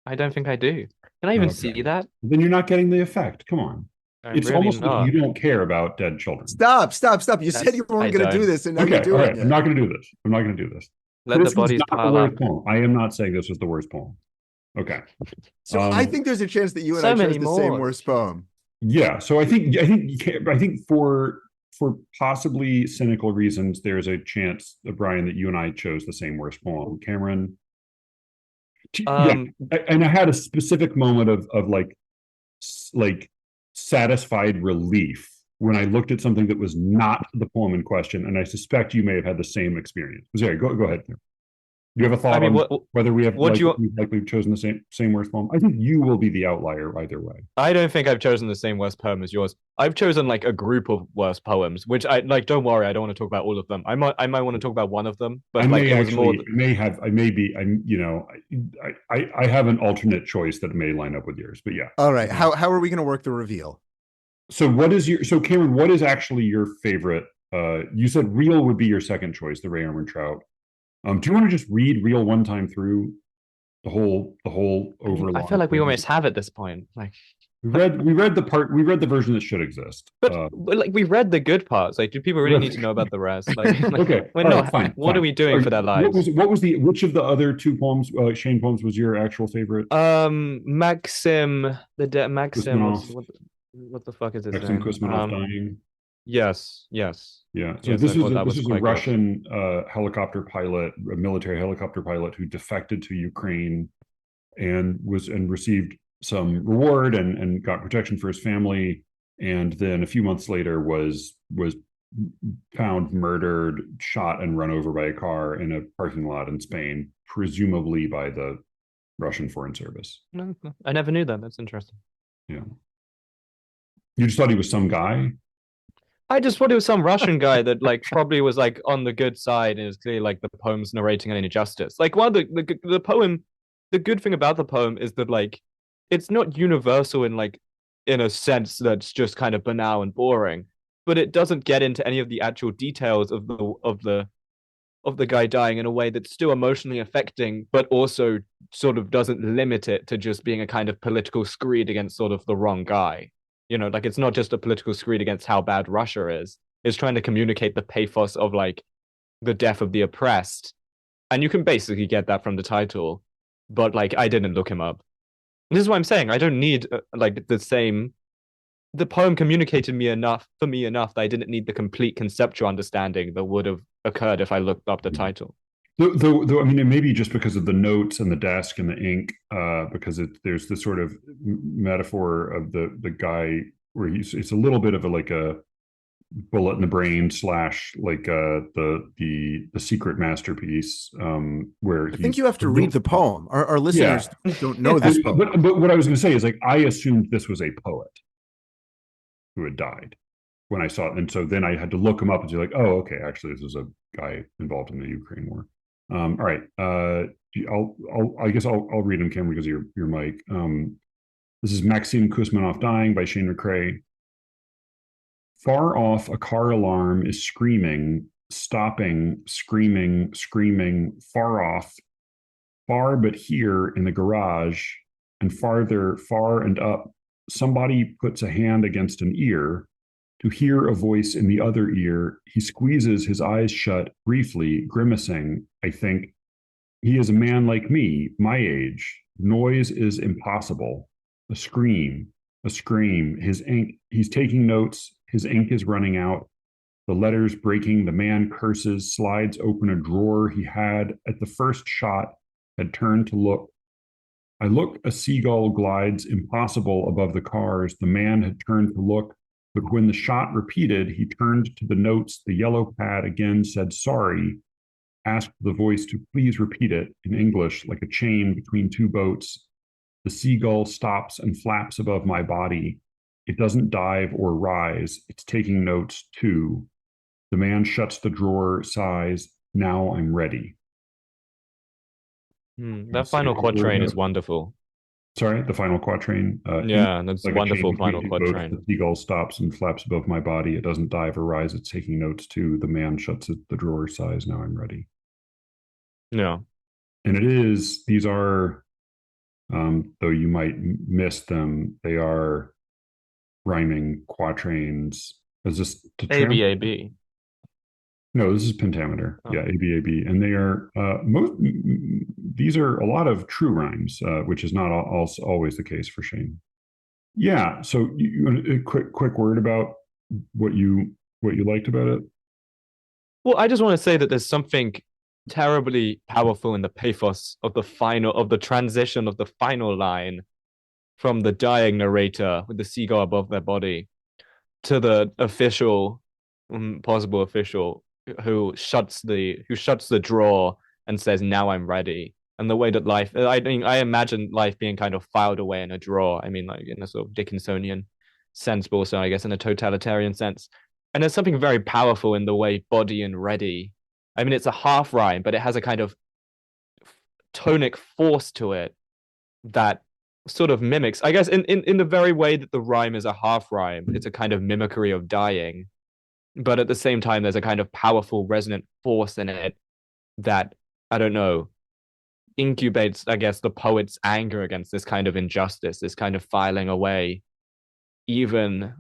I don't think I do. Can I even see that? Then you're not getting the effect. Come on. It's really almost like you don't care about dead children. Stop. You said you weren't going to do this, and now you're doing it. I'm not going to do this. Let the bodies pile up. I am not saying this was the worst poem. Okay. So I think there's a chance that you and I chose the same worst poem. Yeah. So I think for possibly cynical reasons, there's a chance, Brian, that you and I chose the same worst poem. Cameron. And I had a specific moment of like satisfied relief when I looked at something that was not the poem in question, and I suspect you may have had the same experience. Sorry, go ahead. Do you have a thought on whether we've chosen the same worst poem? I think you will be the outlier either way. I don't think I've chosen the same worst poem as yours. I've chosen like a group of worst poems, which I like. Don't worry, I don't want to talk about all of them. I might want to talk about one of them, but I have an alternate choice that may line up with yours. But yeah. All right. How are we going to work the reveal? So Cameron, what is actually your favorite? You said Real would be your second choice, the Ray Armour Trout. Do you want to just read Real one time through the whole overlap? I feel like we almost have at this point. Like we read the version that should exist. But like we read the good parts. Like, do people really need to know about the rest? Like, okay, fine. What are we doing for their lives? Which of the other two poems, Shane poems, was your actual favorite? Maxim, Maxim. What the fuck is his name? Maxim Kusmanov dying. Yes, yes, Yeah. So yes. I thought that this was is a quite good. Russian helicopter pilot, a military helicopter pilot who defected to Ukraine and received some reward and got protection for his family, and then a few months later was found murdered, shot, and run over by a car in a parking lot in Spain, presumably by the Russian Foreign Service. No, no, I never knew that. That's interesting. Yeah. You just thought he was some guy? I just thought it was some Russian guy that like probably was like on the good side and is clearly like the poem's narrating an injustice. Like one of the poem, the good thing about the poem is that like it's not universal in like in a sense that's just kind of banal and boring, but it doesn't get into any of the actual details of the guy dying in a way that's still emotionally affecting, but also sort of doesn't limit it to just being a kind of political screed against sort of the wrong guy. You know, like it's not just a political screed against how bad Russia is. It's trying to communicate the pathos of like the death of the oppressed. And you can basically get that from the title. But like, I didn't look him up. This is what I'm saying. I don't need like the same. The poem communicated me enough that I didn't need the complete conceptual understanding that would have occurred if I looked up the title. Though, I mean, it may be just because of the notes and the desk and the ink, because there's this sort of metaphor of the guy where it's a little bit of a like a bullet in the brain slash like the secret masterpiece, where I think he's you have to read the poem. Our yeah. listeners don't know this poem. But what I was going to say is like I assumed this was a poet who had died when I saw it, and so then I had to look him up and say like, oh, okay, actually, this is a guy involved in the Ukraine war. All right, I guess I'll read him, Cameron, because of your mic. This is Maxim Kuzmanov Dying by Shane McCrae. Far off, a car alarm is screaming, stopping, screaming, screaming, far off, far but here in the garage, and farther, far and up. Somebody puts a hand against an ear. To hear a voice in the other ear, he squeezes his eyes shut briefly, grimacing. I think, he is a man like me, my age. Noise is impossible. A scream, a scream. His ink, he's taking notes. His ink is running out. The letters breaking. The man curses, slides open a drawer he had at the first shot, had turned to look. I look, a seagull glides impossible above the cars. The man had turned to look, but when the shot repeated, he turned to the notes. The yellow pad again said sorry, asked the voice to please repeat it in English, like a chain between two boats. The seagull stops and flaps above my body. It doesn't dive or rise. It's taking notes too. The man shuts the drawer, sighs. Now I'm ready. That final quatrain is wonderful. Sorry, the final quatrain. Yeah, that's like wonderful final boats, quatrain. the seagull stops and flaps above my body. It doesn't dive or rise. It's taking notes too. The man shuts the drawer, sighs. Now I'm ready. Yeah. And these are, though you might miss them, they are rhyming quatrains. Is this ABAB? No, this is pentameter. Oh. Yeah, ABAB, and they are these are a lot of true rhymes, which is not always the case for Shane. Yeah. So a quick word about what you liked about it. Well, I just want to say that there's something terribly powerful in the pathos of the transition of the final line from the dying narrator with the seagull above their body to the official, possible official who shuts the drawer and says, "Now I'm ready." And the way that life, I mean, I imagine life being kind of filed away in a drawer. I mean, like in a sort of Dickinsonian sense, but also I guess in a totalitarian sense. And there's something very powerful in the way body and ready. I mean, it's a half rhyme, but it has a kind of tonic force to it that sort of mimics, I guess, in the very way that the rhyme is a half rhyme, it's a kind of mimicry of dying. But at the same time, there's a kind of powerful resonant force in it that, I don't know, incubates, I guess, the poet's anger against this kind of injustice, this kind of filing away, even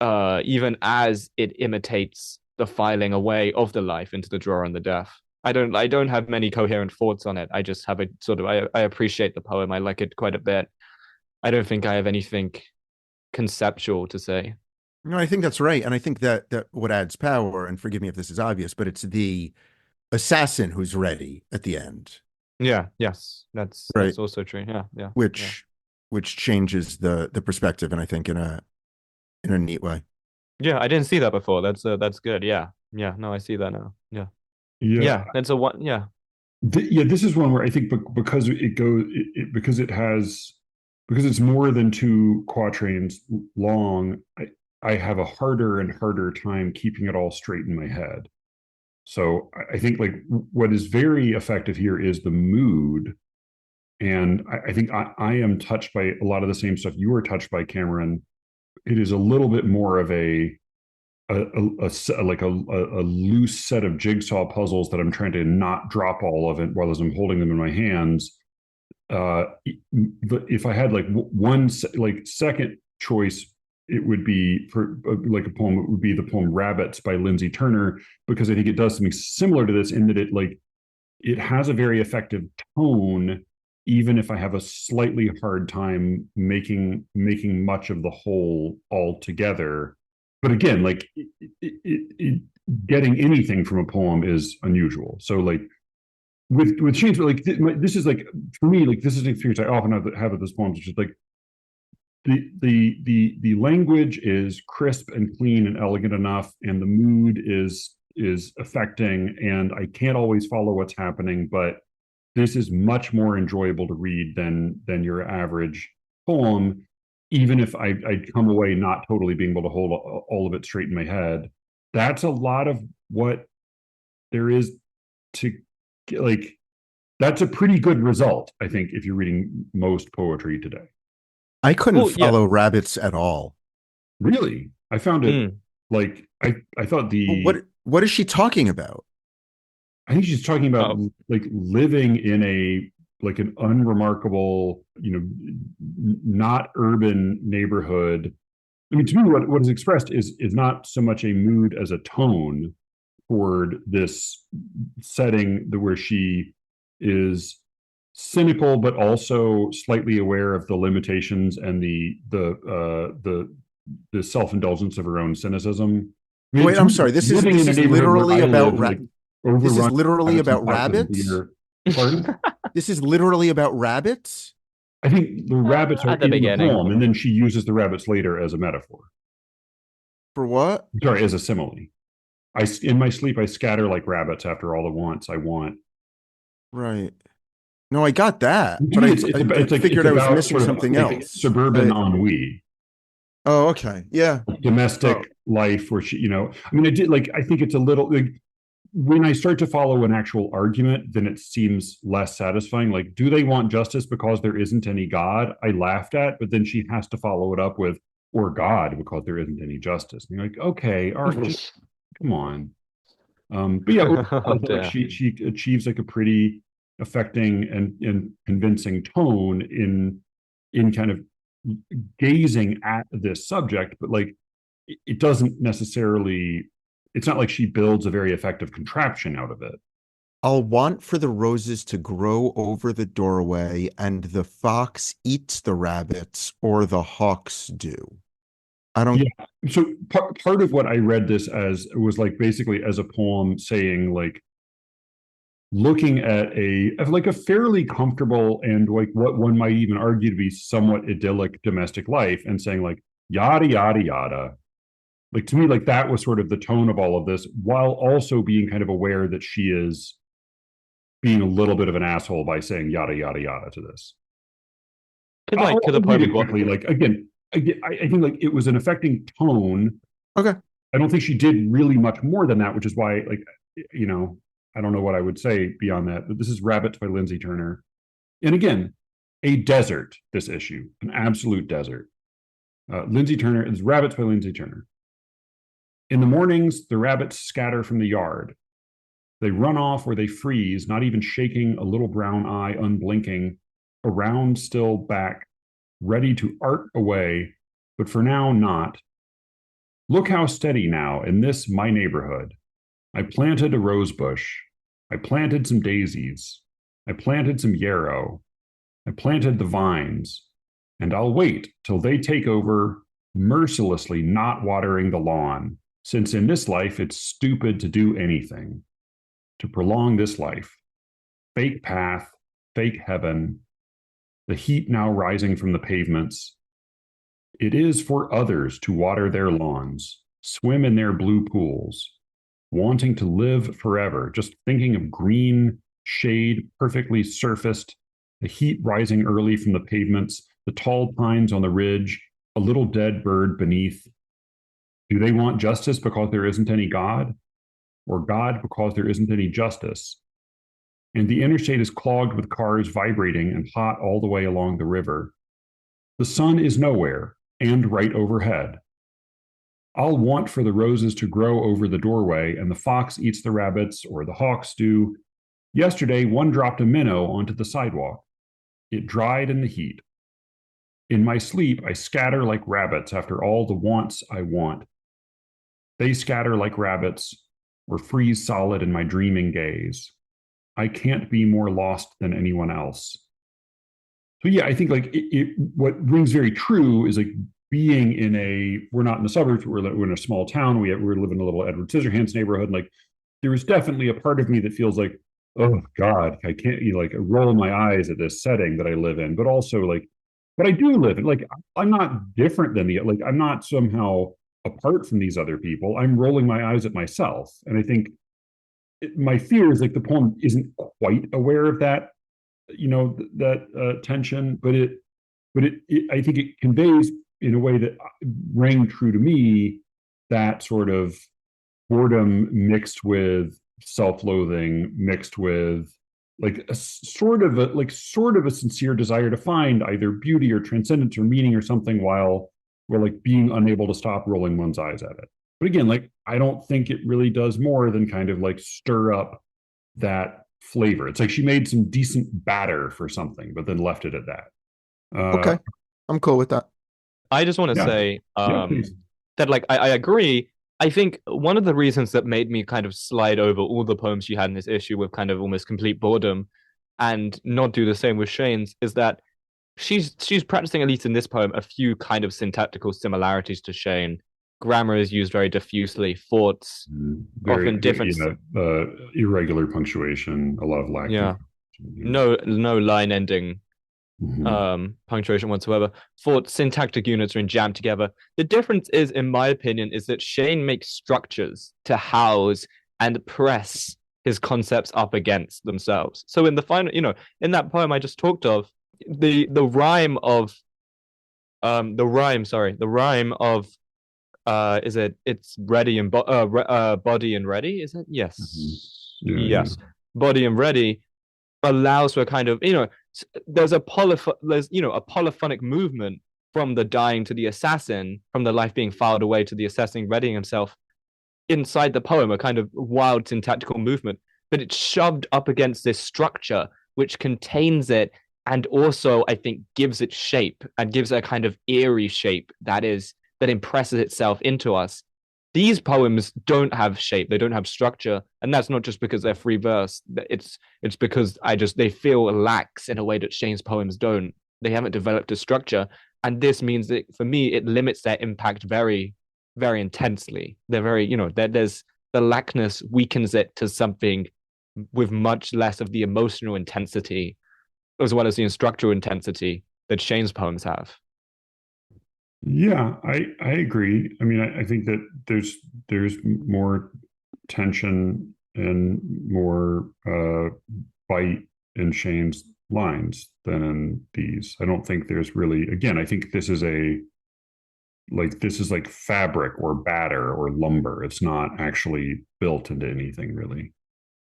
as it imitates the filing away of the life into the drawer and the death. I don't have many coherent thoughts on it. I just have a sort of I appreciate the poem. I like it quite a bit. I don't think I have anything conceptual to say. No, I think that's right. And I think that what adds power, and forgive me if this is obvious, but it's the assassin who's ready at the end, Yeah, yes, right? that's also true. Yeah, yeah, yeah. Which which changes the perspective, and I think in a neat way. Yeah, I didn't see that before. That's good. Yeah. Yeah, no, I see that now. Yeah. Yeah, Yeah, that's a one. Yeah. yeah. This is one where I think because it goes because it has because it's more than two quatrains long. I have a harder and harder time keeping it all straight in my head. So I think like what is very effective here is the mood. And I think I am touched by a lot of the same stuff you were touched by, Cameron. It is a little bit more of like a loose set of jigsaw puzzles that I'm trying to not drop all of it while as I'm holding them in my hands. Uh, if I had like one like second choice, it would be for like a poem. It would be the poem "Rabbits" by Lindsay Turner, because I think it does something similar to this in that it has a very effective tone, even if I have a slightly hard time making much of the whole altogether. But again, like getting anything from a poem is unusual. So like with Shakespeare, like this is like for me, like this is an experience I often have with this poem, which is like the language is crisp and clean and elegant enough, and the mood is affecting, and I can't always follow what's happening, but this is much more enjoyable to read than your average poem, even if I'd come away not totally being able to hold all of it straight in my head. That's a lot of what there is to like. That's a pretty good result, I think, if you're reading most poetry today. I couldn't Well, yeah. follow rabbits at all. Really, I found it Mm. like I thought Well, what is she talking about? I think she's talking about Oh, like living in a like an unremarkable, not urban neighborhood. I mean, to me, what is expressed is not so much a mood as a tone toward this setting where she is cynical, but also slightly aware of the limitations and the self indulgence of her own cynicism. I mean, Wait, to I'm me, sorry. living in a neighborhood where I live, like This is overrun literally rabbits and about pots of rabbits. beer. Pardon? This is literally about rabbits. I think the rabbits are at the in the beginning. poem, and then she uses the rabbits later as a metaphor. For what? Sorry, as a simile. In my sleep I scatter like rabbits after all the wants I want. Right. No, I got that, To but me, I it's like it's figured I was about missing sort of something like else. suburban ennui, Oh, okay. Yeah. domestic Oh, life where she, I mean, I think it's a little like when I start to follow an actual argument, then it seems less satisfying. Like, do they want justice because there isn't any God? I laughed at, but then she has to follow it up with, or God because there isn't any justice. And you're like, okay, all right, just come on. But yeah, Oh overall, like dear. she achieves like a pretty affecting and convincing tone in kind of gazing at this subject, but like it doesn't necessarily. It's not like she builds a very effective contraption out of it. I'll want for the roses to grow over the doorway, and the fox eats the rabbits, or the hawks do. I don't. Yeah. So part of what I read this as was like basically as a poem saying like looking at a fairly comfortable and like what one might even argue to be somewhat idyllic domestic life and saying like yada yada yada. Like to me, like that was sort of the tone of all of this, while also being kind of aware that she is being a little bit of an asshole by saying yada yada yada to this. Could I'll the read poem it go? quickly. Like again, I think like it was an affecting tone. Okay. I don't think she did really much more than that, which is why like you know I don't know what I would say beyond that. But this is Rabbits by Lindsay Turner, and again, a desert. This issue, an absolute desert. Lindsay Turner is Rabbits by Lindsay Turner. In the mornings, the rabbits scatter from the yard. They run off or they freeze, not even shaking a little brown eye, unblinking, around still back, ready to art away, but for now not. Look how steady now in this my neighborhood. I planted a rose bush. I planted some daisies. I planted some yarrow. I planted the vines. And I'll wait till they take over mercilessly not watering the lawn, since in this life it's stupid to do anything. To prolong this life, fake path, fake heaven, the heat now rising from the pavements. It is for others to water their lawns, swim in their blue pools, wanting to live forever, just thinking of green shade perfectly surfaced, the heat rising early from the pavements, the tall pines on the ridge, a little dead bird beneath. Do they want justice because there isn't any God? Or God because there isn't any justice? And the interstate is clogged with cars vibrating and hot all the way along the river. The sun is nowhere and right overhead. I'll want for the roses to grow over the doorway, and the fox eats the rabbits, or the hawks do. Yesterday, one dropped a minnow onto the sidewalk. It dried in the heat. In my sleep, I scatter like rabbits after all the wants I want. They scatter like rabbits, or freeze solid in my dreaming gaze. I can't be more lost than anyone else. So yeah, I think like what rings very true is like being in we're not in the suburbs, we're in a small town, we live in a little Edward Scissorhands neighborhood. Like there is definitely a part of me that feels like, oh God, I can't like roll my eyes at this setting that I live in, but also like, but I do live in, like, I'm not different than like, I'm not somehow apart from these other people. I'm rolling my eyes at myself. And I think my fear is like the poem isn't quite aware of that, that tension, but I think it conveys in a way that rang true to me, that sort of boredom mixed with self-loathing, mixed with like a sort of a sincere desire to find either beauty or transcendence or meaning or something, while we're like being unable to stop rolling one's eyes at it. But again, like I don't think it really does more than kind of like stir up that flavor. It's like she made some decent batter for something, but then left it at that. Okay, I'm cool with that. I just want to say that like I agree. I think one of the reasons that made me kind of slide over all the poems she had in this issue with kind of almost complete boredom and not do the same with Shane's is that she's practicing, at least in this poem, a few kind of syntactical similarities to Shane. Grammar is used very diffusely. Thoughts often different. Irregular punctuation, a lot of lacking. Yeah. No line ending punctuation whatsoever. Thought syntactic units are in jammed together. The difference is, in my opinion, is that Shane makes structures to house and press his concepts up against themselves. So in the final, in that poem I just talked of, the rhyme of is it it's ready and body and ready, is it? Yes. Yes. Yeah. Body and ready allows for a kind of, there's a polyphonic movement from the dying to the assassin, from the life being filed away to the assassin readying himself inside the poem, a kind of wild syntactical movement, but it's shoved up against this structure which contains it and also, I think, gives it shape and gives it a kind of eerie shape that impresses itself into us. These poems don't have shape, they don't have structure, and that's not just because they're free verse. It's because they feel lax in a way that Shane's poems don't. They haven't developed a structure, and this means that for me it limits their impact very, very intensely. They're very, there's the lackness weakens it to something with much less of the emotional intensity as well as the structural intensity that Shane's poems have. Yeah, I agree. I mean, I think that there's more tension and more bite in Shane's lines than in these. I don't think there's really, again, I think this is like fabric or batter or lumber. It's not actually built into anything really.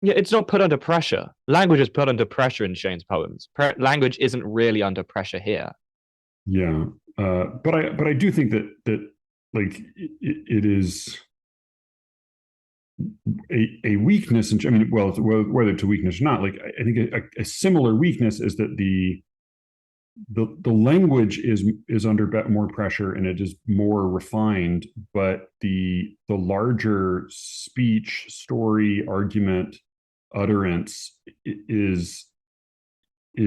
Yeah, it's not put under pressure. Language is put under pressure in Shane's poems. Language isn't really under pressure here. Yeah. But I do think that like it is a weakness. And I mean, well, whether it's a weakness or not, like I think a similar weakness is that the language is under more pressure and it is more refined, but the larger speech, story, argument, utterance is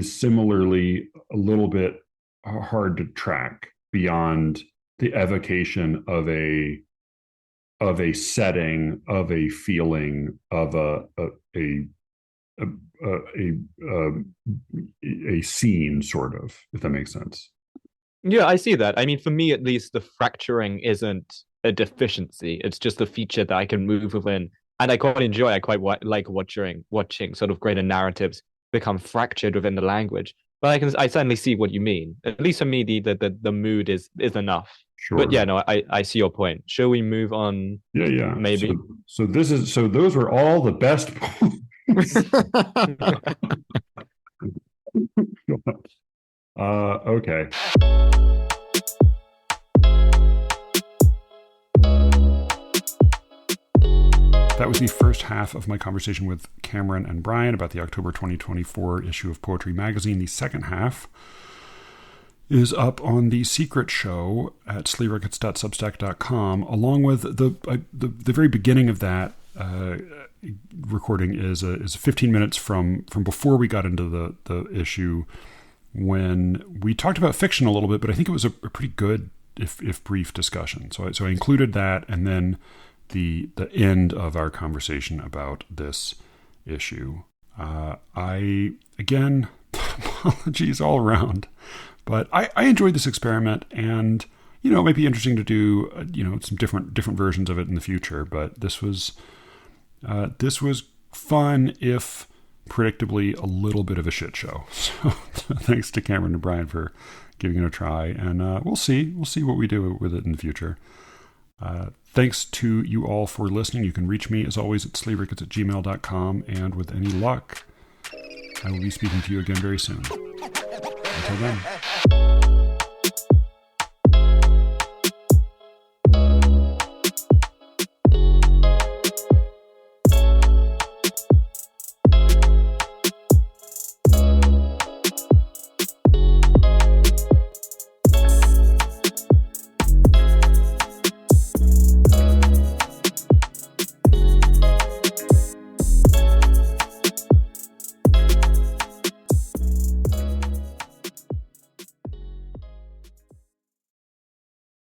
similarly a little bit hard to track beyond the evocation of a setting, of a feeling, of a scene, sort of, if that makes sense. Yeah, I see that. I mean, for me at least, the fracturing isn't a deficiency. It's just a feature that I can move within, and I quite enjoy. I quite like watching sort of greater narratives become fractured within the language. But I certainly see what you mean. At least for me, the mood is enough. But yeah, Sure. no, I see your point. Shall we move on? Yeah, yeah. Maybe. So those were all the best poems. Okay. That was the first half of my conversation with Cameron and Brian about the October 2024 issue of Poetry Magazine. The second half is up on the Secret Show at SLEERICKETS.substack.com, along with the very beginning of that recording is 15 minutes from before we got into the issue, when we talked about fiction a little bit, but I think it was a pretty good, if brief, discussion. So I included that, and then the end of our conversation about this issue. Again, apologies all around, but I enjoyed this experiment, and it might be interesting to do some different versions of it in the future. But this was fun, if predictably a little bit of a shit show. So thanks to Cameron and Brian for giving it a try, and we'll see what we do with it in the future. Thanks to you all for listening. You can reach me, as always, at sleerickets@gmail.com, and with any luck, I will be speaking to you again very soon. Until then.